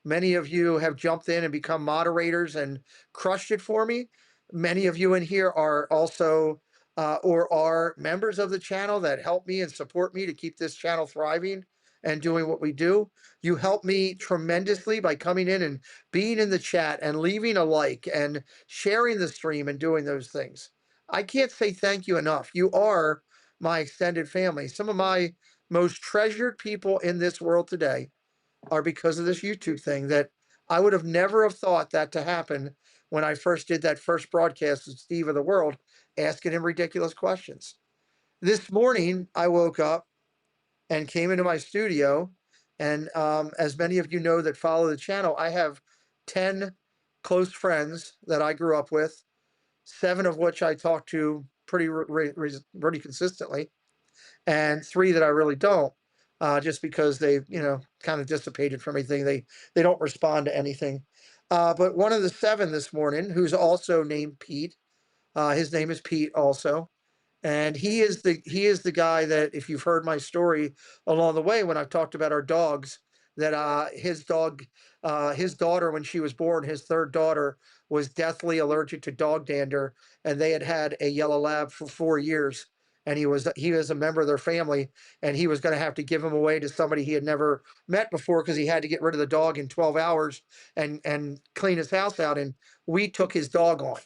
Many of you have jumped in and become moderators and crushed it for me. Many of you in here are also or are members of the channel that help me and support me to keep this channel thriving and doing what we do. You help me tremendously by coming in and being in the chat and leaving a like and sharing the stream and doing those things. I can't say thank you enough. You are my extended family. Some of my most treasured people in this world today are because of this YouTube thing that I would have never have thought that to happen when I first did that first broadcast with Steve of the World, asking him ridiculous questions. This morning, I woke up and came into my studio, and as many of you know that follow the channel, I have 10 close friends that I grew up with, 7 of which I talk to pretty consistently, and 3 that I really don't, just because they, kind of dissipated from everything. They don't respond to anything. But one of the 7 this morning, who's also named Pete, his name is Pete also, and he is the guy that, if you've heard my story along the way when I've talked about our dogs, that his daughter, when she was born, his third daughter, was deathly allergic to dog dander, and they had a yellow lab for 4 years, and he was a member of their family, and he was going to have to give him away to somebody he had never met before because he had to get rid of the dog in 12 hours and clean his house out, and we took his dog on,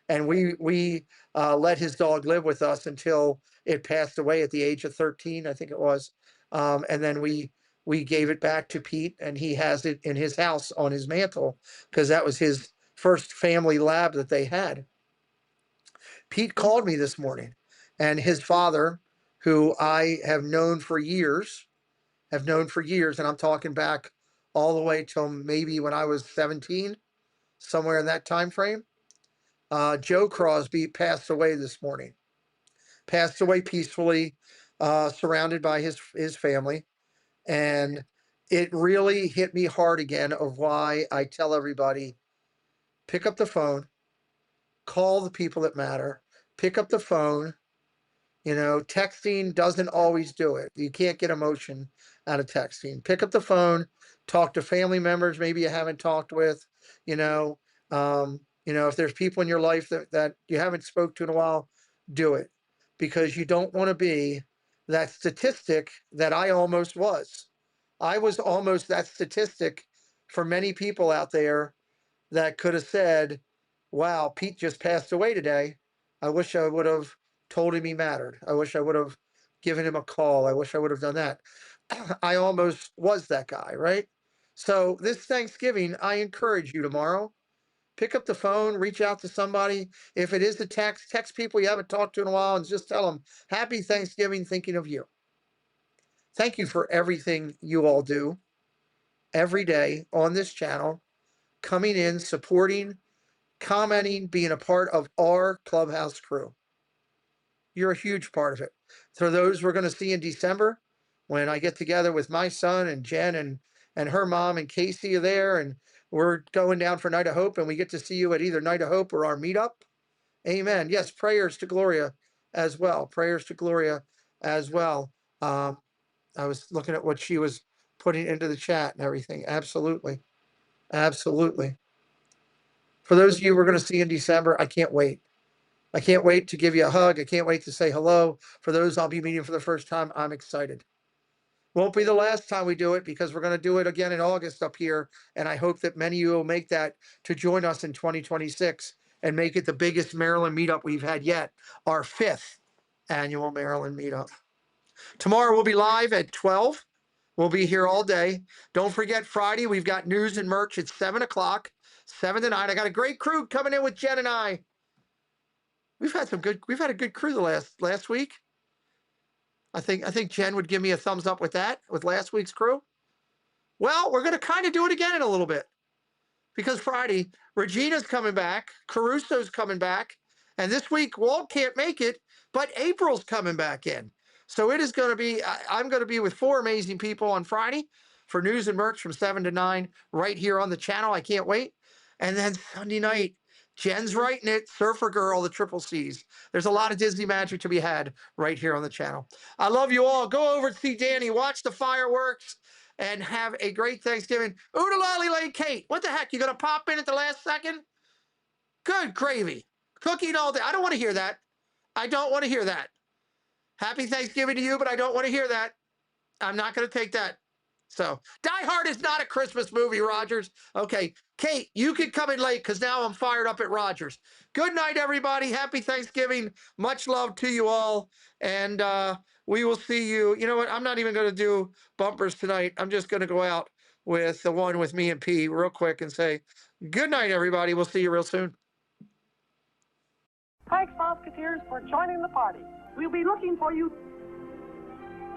and we let his dog live with us until it passed away at the age of 13, I think it was. And then we gave it back to Pete, and he has it in his house on his mantle because that was his first family lab that they had. Pete called me this morning, and his father, who I have known for years, and I'm talking back all the way till maybe when I was 17, somewhere in that time frame. Joe Crosby passed away this morning. Passed away peacefully, surrounded by his family, and it really hit me hard again of why I tell everybody, pick up the phone, call the people that matter, pick up the phone. Texting doesn't always do it. You can't get emotion out of texting. Pick up the phone, talk to family members maybe you haven't talked with. If there's people in your life that you haven't spoke to in a while, do it, because you don't want to be that statistic that I almost was. I was almost that statistic for many people out there that could have said, wow, Pete just passed away today. I wish I would have told him he mattered. I wish I would have given him a call. I wish I would have done that. I almost was that guy, right? So this Thanksgiving, I encourage you tomorrow, pick up the phone, reach out to somebody. If it is a text people you haven't talked to in a while, and just tell them, happy Thanksgiving, thinking of you. Thank you for everything you all do every day on this channel, coming in, supporting, commenting, being a part of our Clubhouse crew. You're a huge part of it. For those we're going to see in December, when I get together with my son and Jen and her mom and Casey are there, and we're going down for Night of Hope, and we get to see you at either Night of Hope or our meetup. Amen. Yes, prayers to Gloria as well. Prayers to Gloria as well. I was looking at what she was putting into the chat and everything. Absolutely. Absolutely. For those of you we're going to see in December, I can't wait. I can't wait to give you a hug. I can't wait to say hello. For those I'll be meeting for the first time, I'm excited. Won't be the last time we do it, because we're going to do it again in August up here. And I hope that many of you will make that to join us in 2026 and make it the biggest Maryland meetup we've had yet, our 5th annual Maryland meetup. Tomorrow we'll be live at 12. We'll be here all day. Don't forget, Friday, we've got news and merch at 7 o'clock, 7 to 9. I got a great crew coming in with Jen and I. We've had a good crew the last week. I think Jen would give me a thumbs up with that, with last week's crew. Well, we're going to kind of do it again in a little bit because Friday, Regina's coming back, Caruso's coming back, and this week Walt can't make it, but April's coming back in. So it is going to be, I'm going to be with 4 amazing people on Friday for news and merch from 7 to 9 right here on the channel. I can't wait. And then Sunday night, Jen's writing it, Surfer Girl, the Triple C's. There's a lot of Disney magic to be had right here on the channel. I love you all. Go over and see Danny, watch the fireworks, and have a great Thanksgiving. Oodle lolly lay Kate. What the heck? You gonna pop in at the last second? Good gravy. Cooking all day. I don't want to hear that. I don't want to hear that. Happy Thanksgiving to you, but I don't want to hear that. I'm not going to take that. So, Die Hard is not a Christmas movie, Rogers. Okay, Kate, you can come in late because now I'm fired up at Rogers. Good night, everybody. Happy Thanksgiving. Much love to you all. And we will see you. You know what? I'm not even going to do bumpers tonight. I'm just going to go out with the one with me and P real quick and say, good night, everybody. We'll see you real soon. Thanks, Musketeers, for joining the party. We'll be looking for you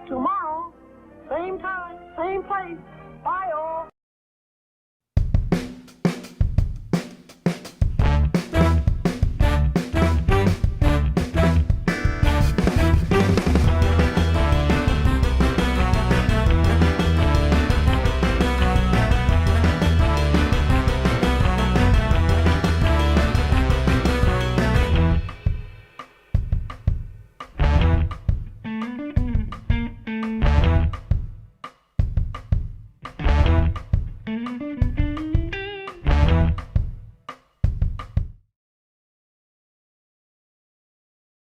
tomorrow, same time, same place. Bye, all.